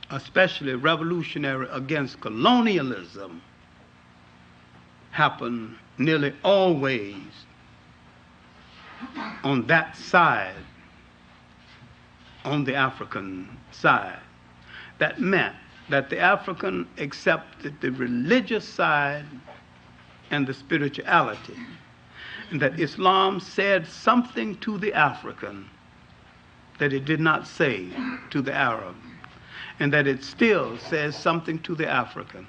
especially revolutionary against colonialism, happened nearly always on that side, on the African side. That meant that the African accepted the religious side and the spirituality, and that Islam said something to the African that it did not say to the Arab, and that it still says something to the African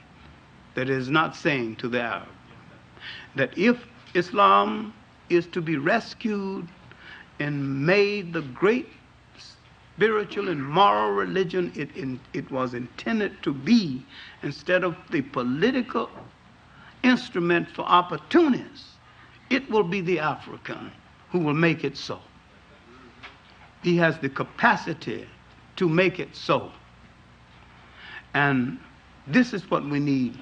that it is not saying to the Arab. That if Islam is to be rescued and made the great spiritual and moral religion it was intended to be, instead of the political instrument for opportunists, it will be the African who will make it so. He has the capacity to make it so. And this is what we need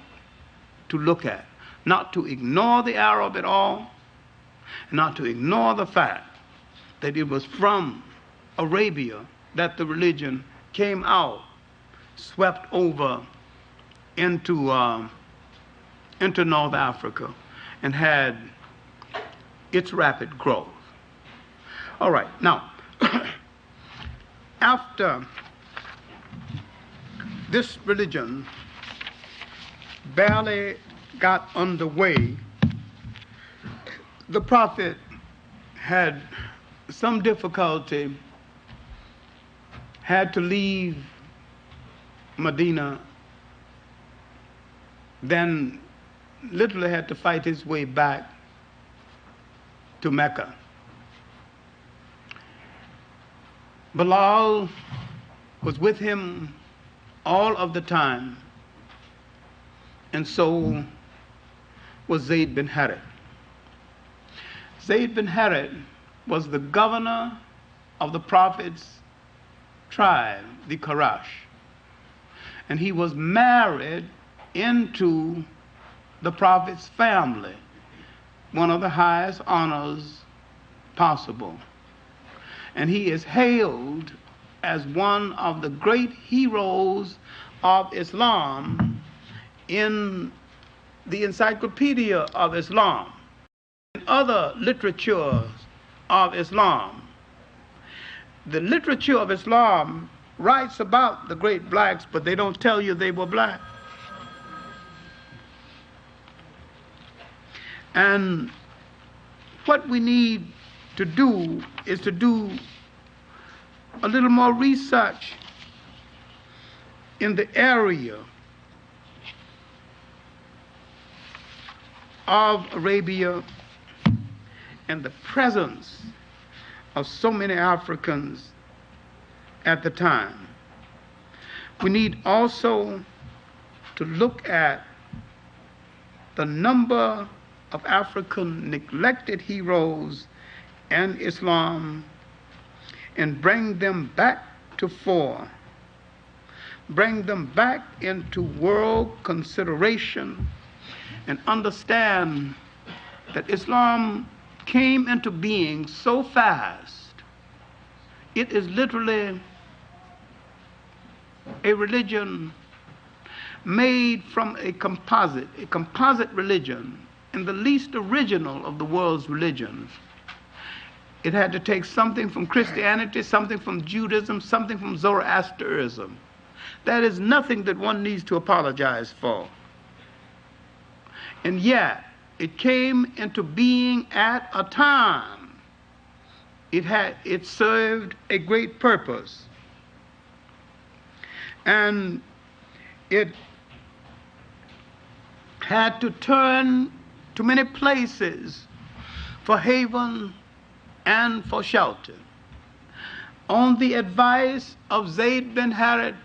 to look at. Not to ignore the Arab at all, not to ignore the fact that it was from Arabia that the religion came out, swept over into North Africa, and had its rapid growth. All right, now, after this religion barely got underway, the Prophet had some difficulty, had to leave Medina, then literally had to fight his way back to Mecca. Bilal was with him all of the time, and so was Zayd bin Harith. Zayd bin Harith was the governor of the Prophet's tribe, the Quraysh, and he was married into the Prophet's family, one of the highest honors possible. And he is hailed as one of the great heroes of Islam in the Encyclopedia of Islam and other literatures of Islam. The literature of Islam writes about the great blacks, but they don't tell you they were black. And what we need to do is to do a little more research in the area of Arabia and the presence of so many Africans at the time. We need also to look at the number of African neglected heroes and Islam and bring them back to fore, bring them back into world consideration, and understand that Islam came into being so fast. It is literally a religion made from a composite religion, and the least original of the world's religions. It had to take something from Christianity, something from Judaism, something from Zoroastrianism. That is nothing that one needs to apologize for. And yet, it came into being at a time it served a great purpose. And it had to turn to many places for haven and for shelter. On the advice of Zayd bin Harith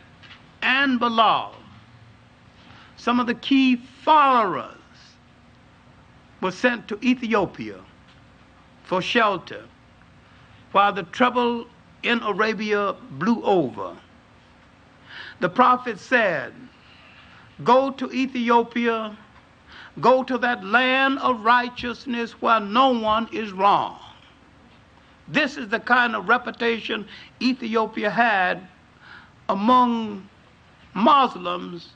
and Bilal, some of the key followers were sent to Ethiopia for shelter while the trouble in Arabia blew over. The prophet said, "Go to Ethiopia, go to that land of righteousness where no one is wrong." This is the kind of reputation Ethiopia had among Muslims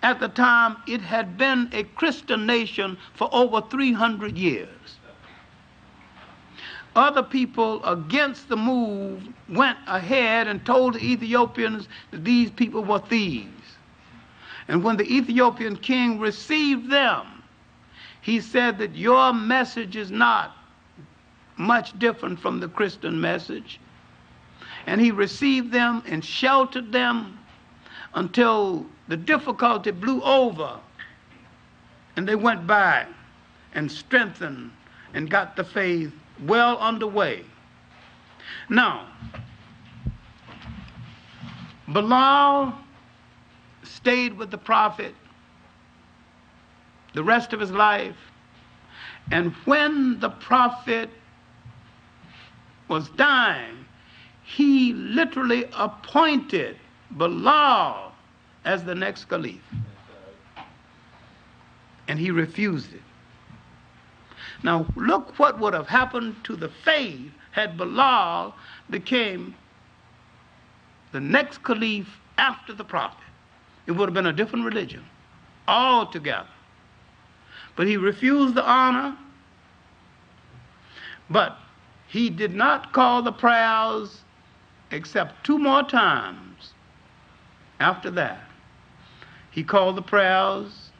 at the time. It had been a Christian nation for over 300 years. Other people against the move went ahead and told the Ethiopians that these people were thieves. And when the Ethiopian king received them, he said that your message is not much different from the Christian message. And he received them and sheltered them until the difficulty blew over and they went back and strengthened and got the faith well underway. Now, Bilal stayed with the prophet the rest of his life, and when the prophet was dying, he literally appointed Bilal as the next caliph, and he refused it. Now look what would have happened to the faith had Bilal became the next caliph after the prophet. It would have been a different religion altogether. But he refused the honor, but he did not call the prayers except 2 more times after that. He called the prayers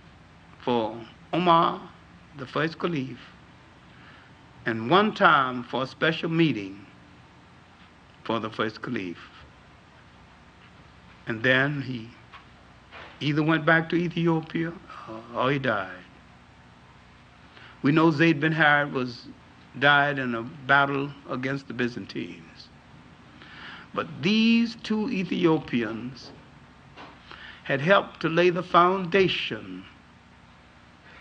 for Omar, the first caliph, and 1 time for a special meeting for the first caliph. And then he either went back to Ethiopia or he died. We know Zayd bin Harith died in a battle against the Byzantines. But these 2 Ethiopians had helped to lay the foundation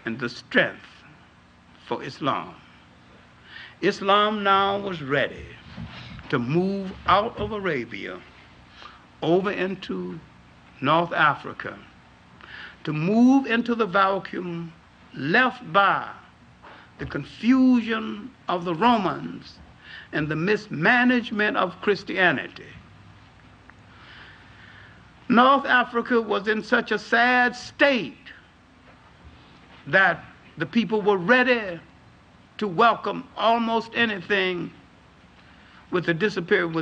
and the strength for Islam. Islam now was ready to move out of Arabia over into North Africa, to move into the vacuum left by the confusion of the Romans and the mismanagement of Christianity. North Africa was in such a sad state that the people were ready to welcome almost anything with the disappearance,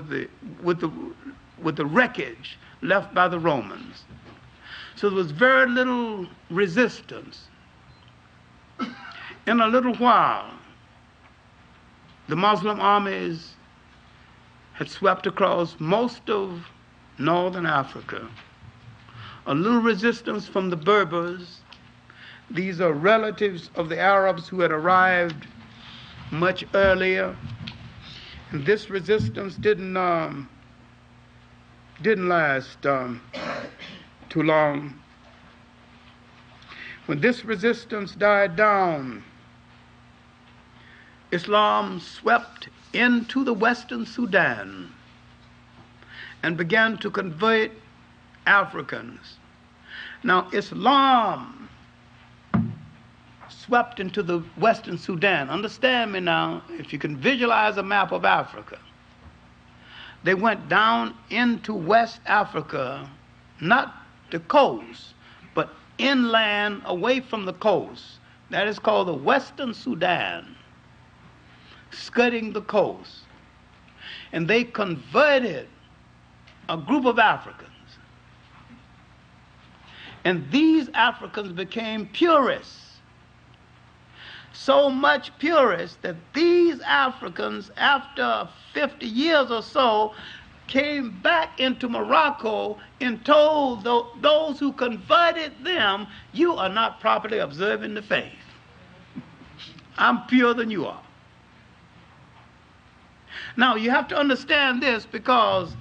with the wreckage left by the Romans. So there was very little resistance. In a little while, the Muslim armies had swept across most of northern Africa. A little resistance from the Berbers. These are relatives of the Arabs who had arrived much earlier. And this resistance didn't last too long. When this resistance died down, Islam swept into the Western Sudan and began to convert Africans. Now, Islam swept into the Western Sudan. Understand me now, if you can visualize a map of Africa. They went down into West Africa, not the coast, but inland away from the coast. That is called the Western Sudan, skirting the coast. And they converted a group of Africans. And these Africans became purists. so much purists that these Africans, after 50 years or so, came back into Morocco and told those who converted them, you are not properly observing the faith. I'm purer than you are. Now, you have to understand this, because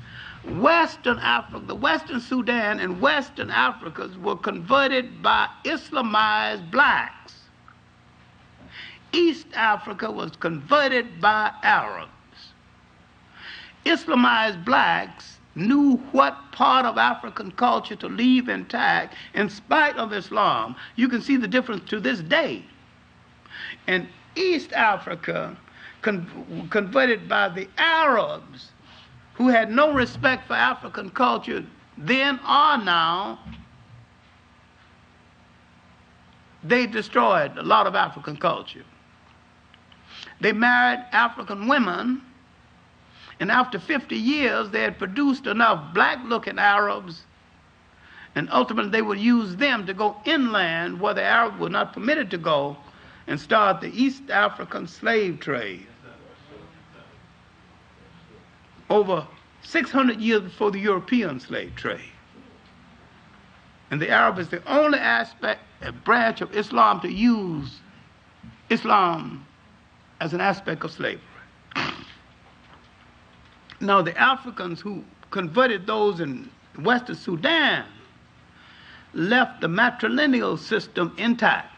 Western Africa, the Western Sudan and Western Africa were converted by Islamized blacks. East Africa was converted by Arabs. Islamized blacks knew what part of African culture to leave intact in spite of Islam. You can see the difference to this day. And East Africa, converted by the Arabs, who had no respect for African culture then or now, they destroyed a lot of African culture. They married African women, and after 50 years, they had produced enough black-looking Arabs, and ultimately they would use them to go inland where the Arabs were not permitted to go and start the East African slave trade. Over 600 years before the European slave trade. And the Arab is the only branch of Islam to use Islam as an aspect of slavery. Now, the Africans who converted those in Western Sudan left the matrilineal system intact,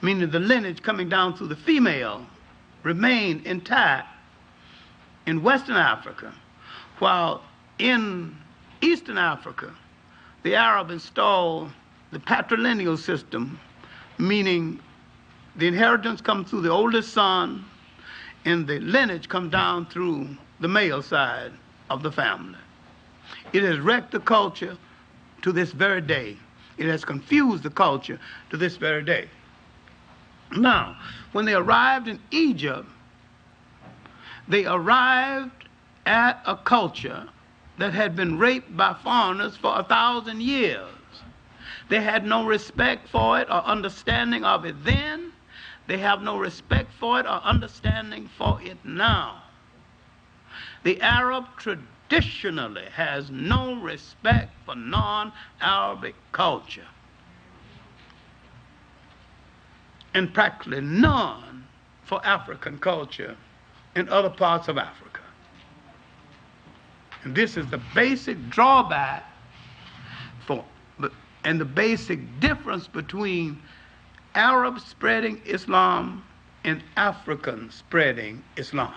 meaning the lineage coming down through the female remained intact in Western Africa, while in Eastern Africa, the Arab installed the patrilineal system, meaning the inheritance comes through the oldest son, and the lineage comes down through the male side of the family. It has wrecked the culture to this very day. It has confused the culture to this very day. Now, when they arrived in Egypt, they arrived at a culture that had been raped by foreigners for 1,000 years. They had no respect for it or understanding of it then. They have no respect for it or understanding for it now. The Arab traditionally has no respect for non-Arabic culture, and practically none for African culture in other parts of Africa. And this is the basic drawback and the basic difference between Arabs spreading Islam and Africans spreading Islam.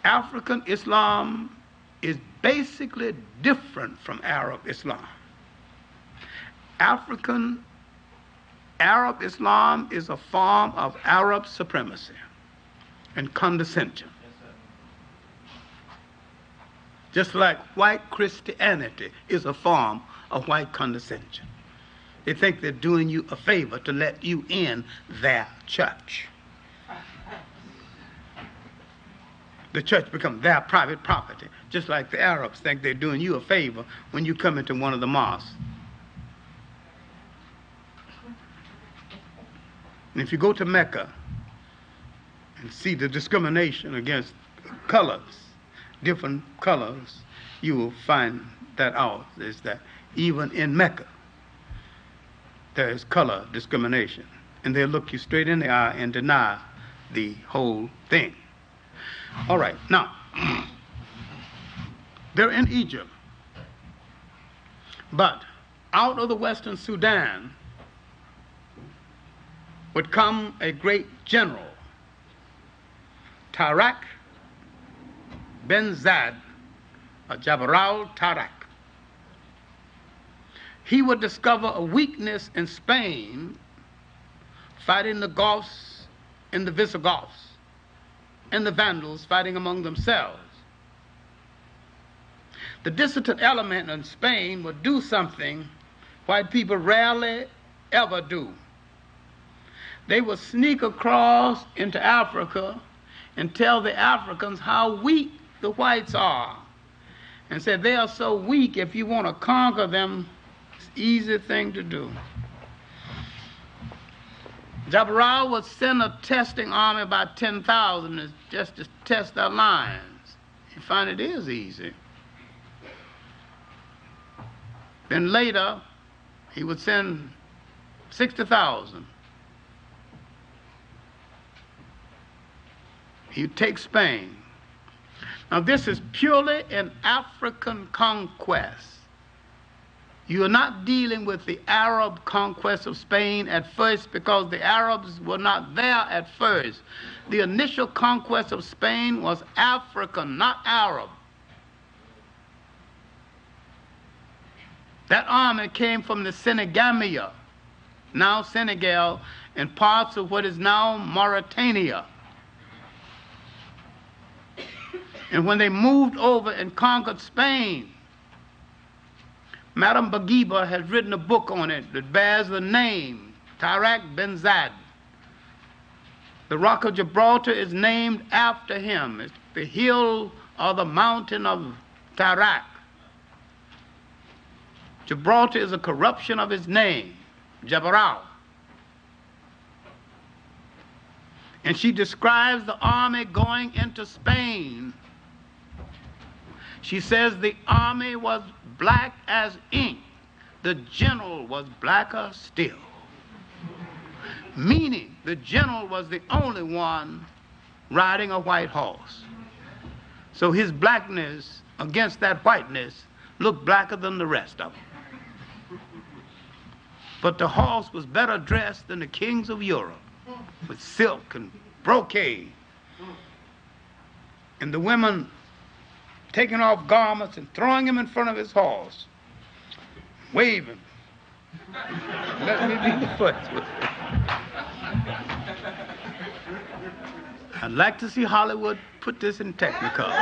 African Islam is basically different from Arab Islam. Arab Islam is a form of Arab supremacy and condescension. Just like white Christianity is a form of white condescension. They think they're doing you a favor to let you in their church. The church becomes their private property, just like the Arabs think they're doing you a favor when you come into one of the mosques. And if you go to Mecca and see the discrimination against colors, different colors, you will find that out, is that even in Mecca, there is color discrimination. And they'll look you straight in the eye and deny the whole thing. All right, now, they're in Egypt. But out of the Western Sudan would come a great general, Tarak Ben Zad, or Jabral Tarak. He would discover a weakness in Spain fighting the Goths and the Visigoths, and the Vandals fighting among themselves. The dissident element in Spain would do something white people rarely ever do. They would sneak across into Africa and tell the Africans how weak the whites are, and said they are so weak, if you want to conquer them, it's an easy thing to do. Jabral would send a testing army about 10,000 just to test their lines. You find it is easy. Then later, he would send 60,000. He would take Spain. Now this is purely an African conquest. You are not dealing with the Arab conquest of Spain at first, because the Arabs were not there at first. The initial conquest of Spain was African, not Arab. That army came from the Senegamia, now Senegal, and parts of what is now Mauritania. And when they moved over and conquered Spain, Madame Bourguiba has written a book on it that bears the name Tariq bin Zayed. The Rock of Gibraltar is named after him. It's the hill or the mountain of Tariq. Gibraltar is a corruption of his name, Jabral. And she describes the army going into Spain. She says the army was black as ink. The general was blacker still. Meaning the general was the only one riding a white horse. So his blackness against that whiteness looked blacker than the rest of them. But the horse was better dressed than the kings of Europe, with silk and brocade. And the women taking off garments and throwing him in front of his horse, waving. Let me be the first. I'd like to see Hollywood put this in Technicolor.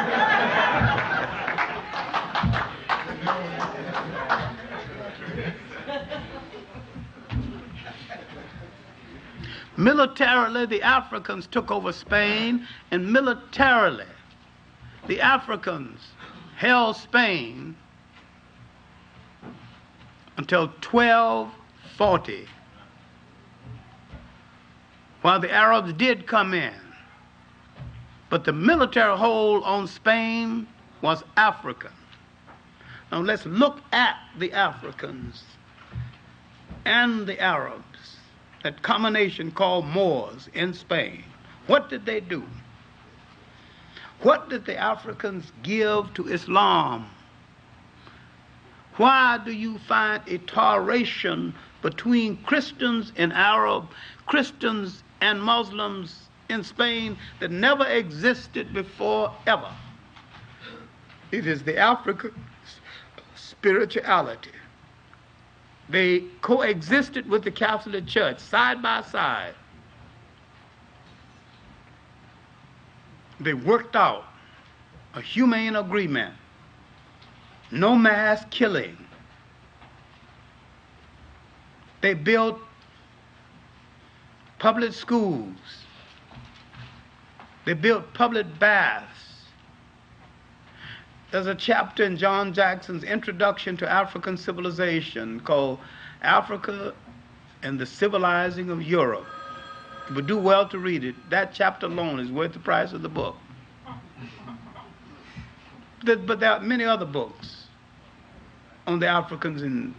Militarily, the Africans took over Spain, and militarily, the Africans held Spain until 1240, while the Arabs did come in. But the military hold on Spain was African. Now let's look at the Africans and the Arabs, that combination called Moors in Spain. What did they do? What did the Africans give to Islam? Why do you find a toleration between Christians and Arab, Christians and Muslims in Spain that never existed before ever? It is the African spirituality. They coexisted with the Catholic Church side by side. They worked out a humane agreement. No mass killing. They built public schools. They built public baths. There's a chapter in John Jackson's Introduction to African Civilization called Africa and the Civilizing of Europe. You would do well to read it. That chapter alone is worth the price of the book. But there are many other books on the Africans and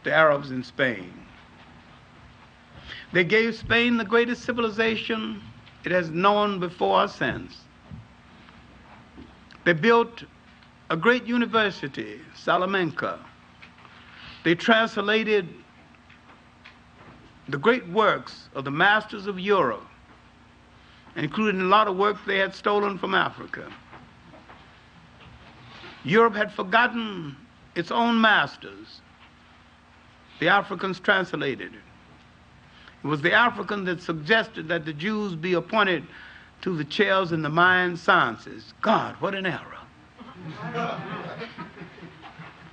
the Arabs in Spain. They gave Spain the greatest civilization it has known before or since. They built a great university, Salamanca. They translated the great works of the masters of Europe, including a lot of work they had stolen from Africa. Europe had forgotten its own masters. The Africans translated it. It was the African that suggested that the Jews be appointed to the chairs in the mind sciences. God, what an error.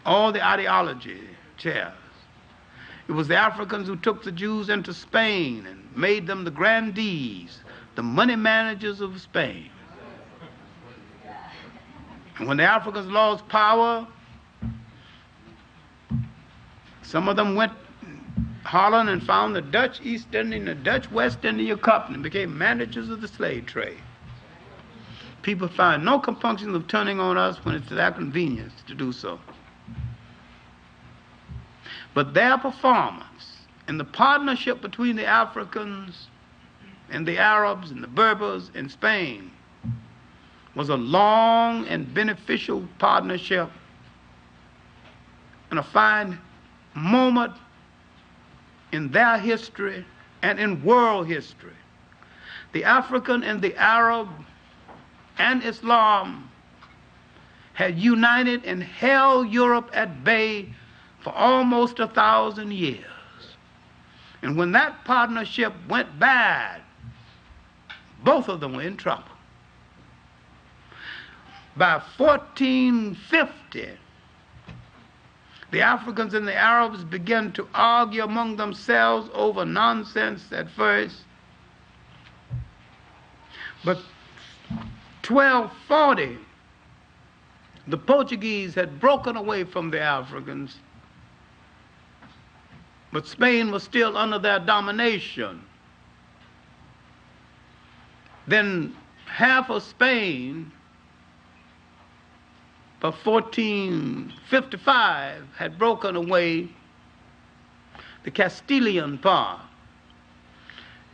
All the ideology chairs. It was the Africans who took the Jews into Spain and made them the grandees, the money managers of Spain. And when the Africans lost power, some of them went Holland and found the Dutch East India and the Dutch West India Company and became managers of the slave trade. People find no compunction of turning on us when it's their convenience to do so. But their performance in the partnership between the Africans and the Arabs and the Berbers in Spain was a long and beneficial partnership and a fine moment in their history and in world history. The African and the Arab and Islam had united and held Europe at bay for almost 1,000 years. And when that partnership went bad, both of them were in trouble. By 1450, the Africans and the Arabs began to argue among themselves over nonsense at first. But 1240, the Portuguese had broken away from the Africans, but Spain was still under their domination. Then half of Spain, by 1455, had broken away, the Castilian part.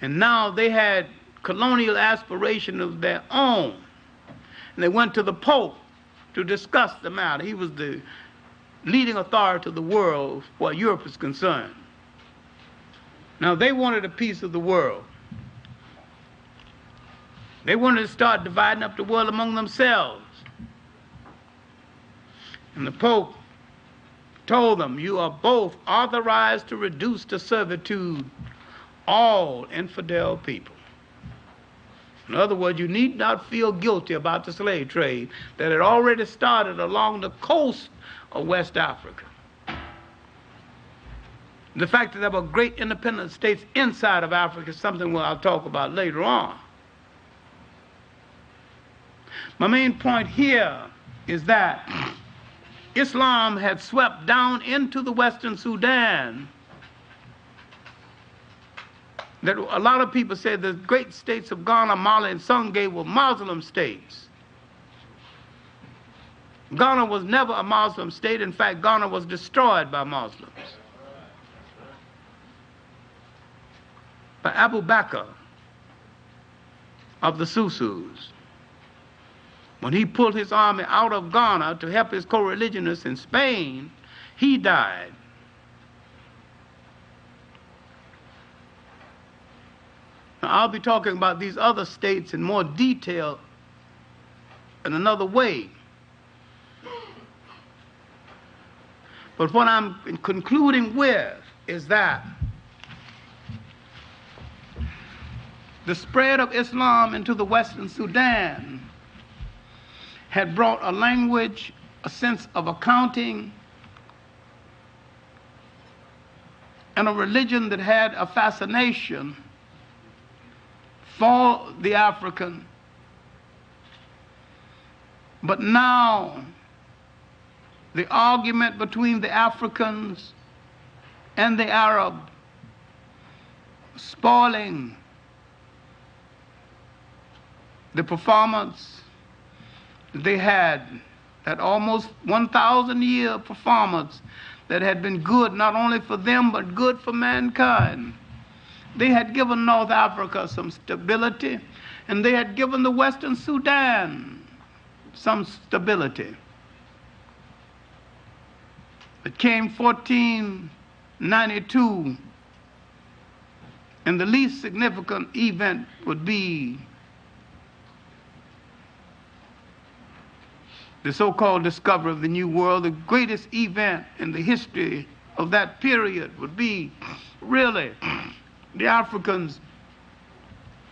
And now they had colonial aspiration of their own. And they went to the Pope to discuss the matter. He was the leading authority of the world where Europe is concerned. Now they wanted a piece of the world. They wanted to start dividing up the world among themselves. And the Pope told them, you are both authorized to reduce to servitude all infidel people. In other words, you need not feel guilty about the slave trade that had already started along the coast of West Africa. The fact that there were great independent states inside of Africa is something I'll talk about later on. My main point here is that Islam had swept down into the Western Sudan. That a lot of people say the great states of Ghana, Mali, and Songhai were Muslim states. Ghana was never a Muslim state. In fact, Ghana was destroyed by Muslims. By Abu Bakr of the Susus. When he pulled his army out of Ghana to help his co-religionists in Spain, he died. Now, I'll be talking about these other states in more detail in another way. But what I'm concluding with is that the spread of Islam into the Western Sudan had brought a language, a sense of accounting, and a religion that had a fascination for the African. But now, the argument between the Africans and the Arab, spoiling the performance they had, that almost 1,000-year performance that had been good not only for them but good for mankind. They had given North Africa some stability, and they had given the Western Sudan some stability. It came 1492, and the least significant event would be the so-called discovery of the New World. The greatest event in the history of that period would be really the Africans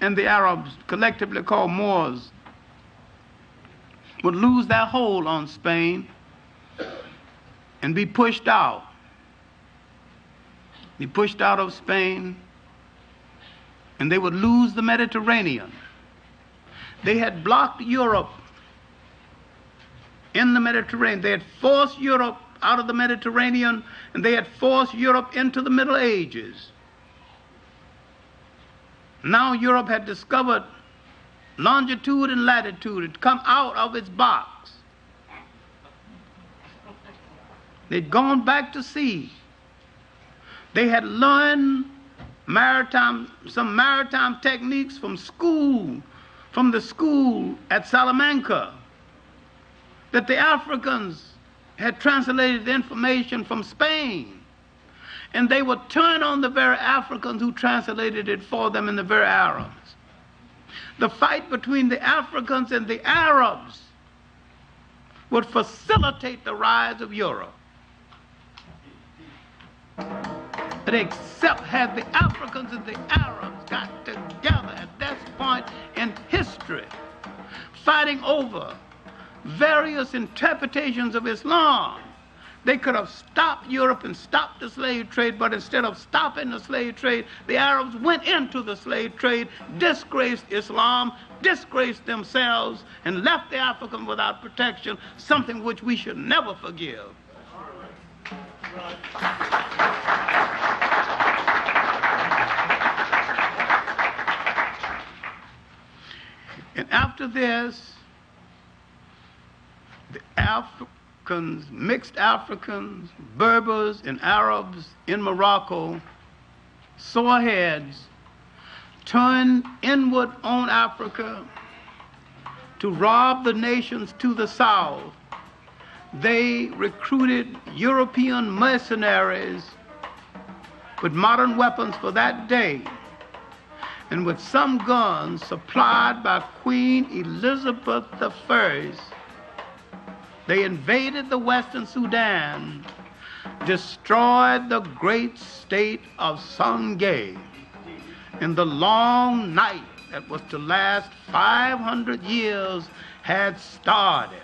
and the Arabs, collectively called Moors, would lose their hold on Spain and be pushed out. Be pushed out of Spain, and they would lose the Mediterranean. They had blocked Europe in the Mediterranean. They had forced Europe out of the Mediterranean, and they had forced Europe into the Middle Ages. Now Europe had discovered longitude and latitude. It had come out of its box. They'd gone back to sea. They had learned some maritime techniques from the school at Salamanca, that the Africans had translated the information from Spain, and they would turn on the very Africans who translated it for them and the very Arabs. The fight between the Africans and the Arabs would facilitate the rise of Europe. But except had the Africans and the Arabs got together at this point in history, fighting over various interpretations of Islam, they could have stopped Europe and stopped the slave trade, but instead of stopping the slave trade, the Arabs went into the slave trade, disgraced Islam, disgraced themselves, and left the African without protection, something which we should never forgive. And after this, the Africans, mixed Africans, Berbers, and Arabs in Morocco, sore heads, turned inward on Africa to rob the nations to the south. They recruited European mercenaries with modern weapons for that day, and with some guns supplied by Queen Elizabeth I, they invaded the Western Sudan, destroyed the great state of Songhai. And the long night that was to last 500 years had started.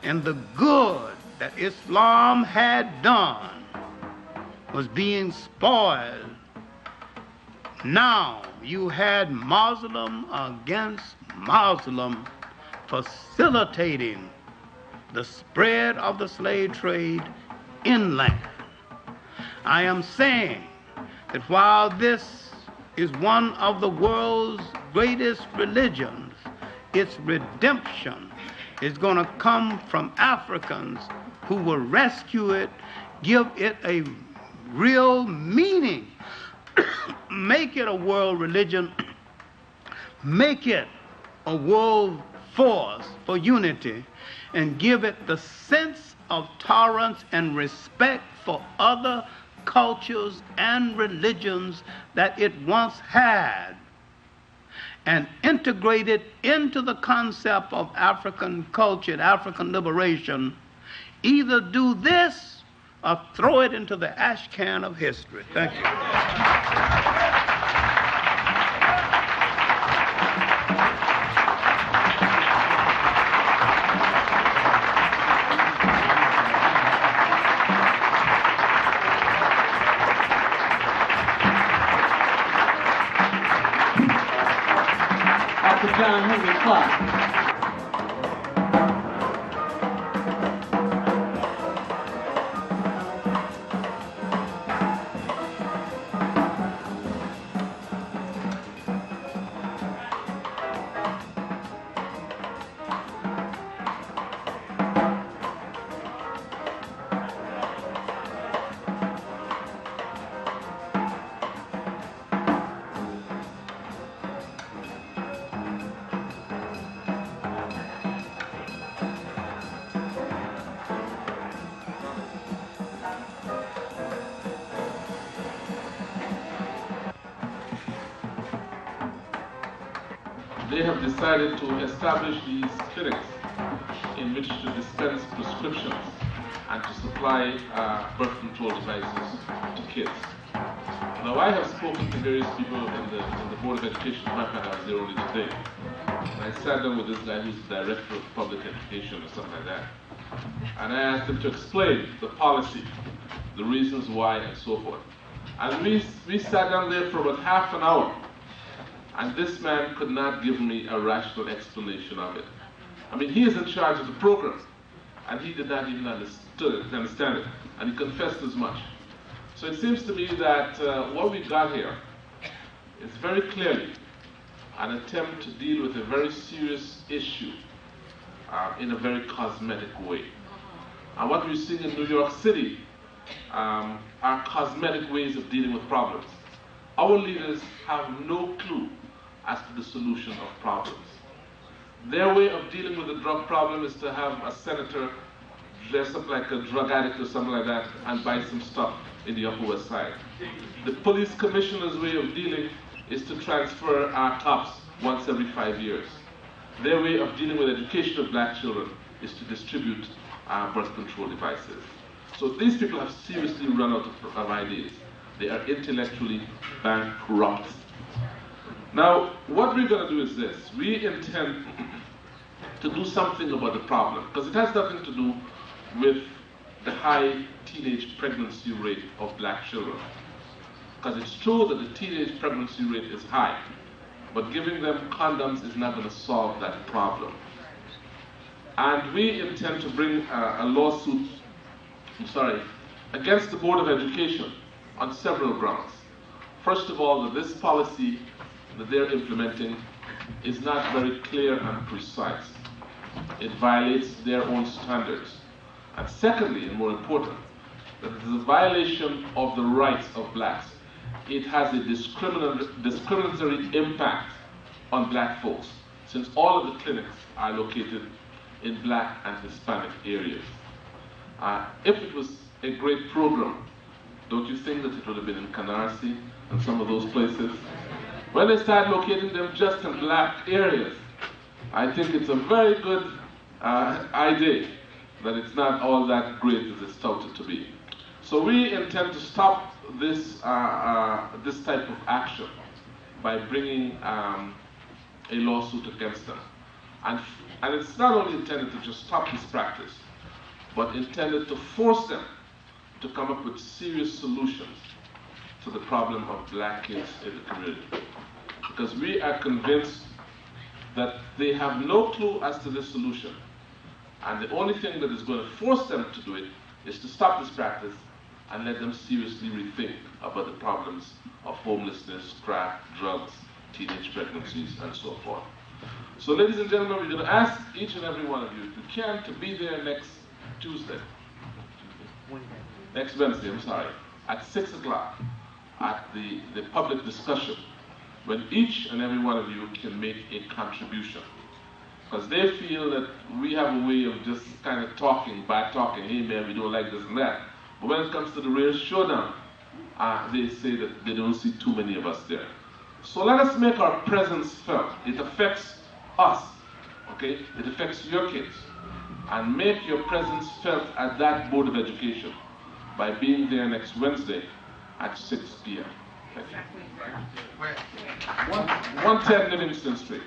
And the good that Islam had done was being spoiled. Now you had Muslim against Muslim facilitating the spread of the slave trade inland. I am saying that while this is one of the world's greatest religions, its redemption is going to come from Africans who will rescue it, give it a real meaning, make it a world religion, make it a world force for unity, and give it the sense of tolerance and respect for other cultures and religions that it once had, and integrate it into the concept of African culture and African liberation. Either do this or throw it into the ash can of history. Thank you. Henrik Clarke. They have decided to establish these clinics in which to dispense prescriptions and to supply birth control devices to kids. Now, I have spoken to various people in the Board of Education department. I was there only today. And I sat down with this guy who's the director of public education or something like that. And I asked him to explain the policy, the reasons why, and so forth. And we sat down there for about half an hour. And this man could not give me a rational explanation of it. I mean, he is in charge of the program. and he did not even understand it, and he confessed as much. So it seems to me that what we got here is very clearly an attempt to deal with a very serious issue in a very cosmetic way. And what we're seeing in New York City are cosmetic ways of dealing with problems. Our leaders have no clue as to the solution of problems. Their way of dealing with the drug problem is to have a senator dress up like a drug addict or something like that and buy some stuff in the Upper West Side. The police commissioner's way of dealing is to transfer our cops once every 5 years. Their way of dealing with education of black children is to distribute birth control devices. So these people have seriously run out of ideas. They are intellectually bankrupt. Now, what we're going to do is this. We intend to do something about the problem, because it has nothing to do with the high teenage pregnancy rate of black children. Because it's true that the teenage pregnancy rate is high, but giving them condoms is not going to solve that problem. And we intend to bring a lawsuit, against the Board of Education on several grounds. First of all, that this policy that they're implementing is not very clear and precise. It violates their own standards. And secondly, and more important, that it is a violation of the rights of blacks. It has a discriminatory impact on black folks, since all of the clinics are located in black and Hispanic areas. If it was a great program, don't you think that it would have been in Canarsie and some of those places? When they start locating them just in black areas, I think it's a very good idea that it's not all that great as it's touted to be. So we intend to stop this, this type of action by bringing a lawsuit against them. And it's not only intended to just stop this practice, but intended to force them to come up with serious solutions to the problem of black kids in the community. Because we are convinced that they have no clue as to this solution. And the only thing that is going to force them to do it is to stop this practice and let them seriously rethink about the problems of homelessness, crack, drugs, teenage pregnancies, and so forth. So ladies and gentlemen, we're going to ask each and every one of you, if you can, to be there next Tuesday. Next Wednesday, at 6 o'clock at the public discussion, when each and every one of you can make a contribution. Because they feel that we have a way of just kind of talking, bad talking, hey man, we don't like this and that. But when it comes to the real showdown, they say that they don't see too many of us there. So let us make our presence felt. It affects us, okay? It affects your kids. And make your presence felt at that Board of Education by being there next Wednesday at 6 p.m. Thank you. 110 Livingston Street.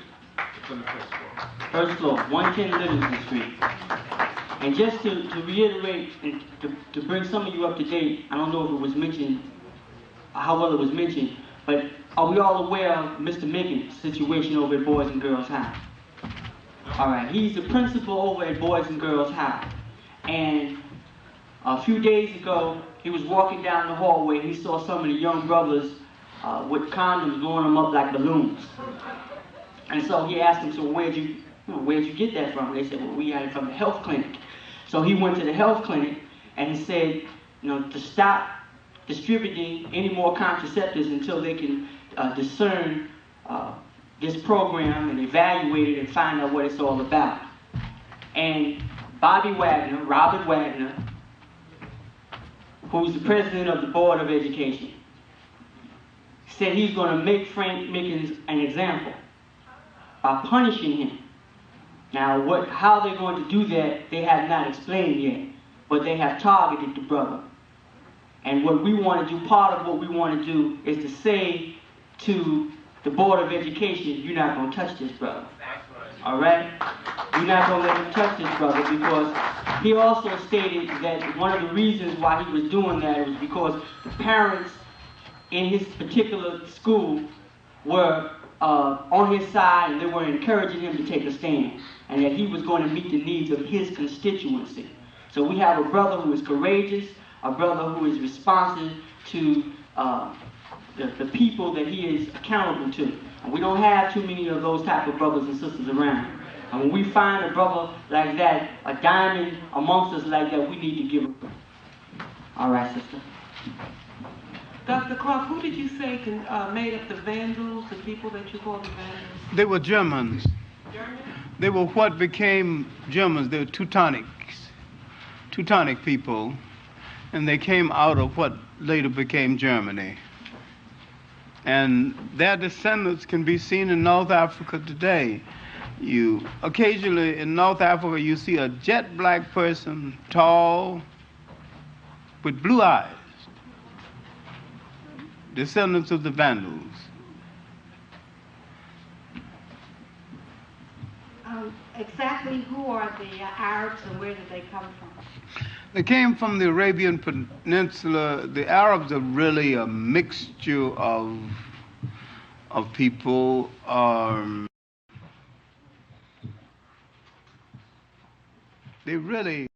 It's on the first floor. First floor, 110 Livingston Street. And just to reiterate and to bring some of you up to date, I don't know if it was mentioned, how well it was mentioned, but are we all aware of Mr. Mickens' situation over at Boys and Girls High? All right, he's the principal over at Boys and Girls High. And a few days ago, he was walking down the hallway and he saw some of the young brothers with condoms blowing them up like balloons. And so he asked them, so where'd you get that from? They said, well, we got it from the health clinic. So he went to the health clinic and he said, to stop distributing any more contraceptives until they can discern this program and evaluate it and find out what it's all about. And Robert Wagner, who's the president of the Board of Education, said he's going to make Frank Mickens an example by punishing him. Now, how they're going to do that, they have not explained yet, but they have targeted the brother. And what we want to do, part of what we want to do, is to say to the Board of Education, you're not going to touch this brother. All right? You're not going to let him touch this brother, because he also stated that one of the reasons why he was doing that was because the parents in his particular school were on his side, and they were encouraging him to take a stand, and that he was going to meet the needs of his constituency. So we have a brother who is courageous, a brother who is responsive to the people that he is accountable to. And we don't have too many of those type of brothers and sisters around. And when we find a brother like that, a diamond amongst us like that, we need to give him. All right, sister. Dr. Clarke, who did you say made up the Vandals, the people that you call the Vandals? They were Germans. Germans? They were what became Germans. They were Teutonic people, and they came out of what later became Germany. And their descendants can be seen in North Africa today. You occasionally in North Africa you see a jet black person, tall, with blue eyes, descendants of the Vandals. Exactly who are the Arabs and where did they come from? They came from the Arabian Peninsula. The Arabs are really a mixture of people. They really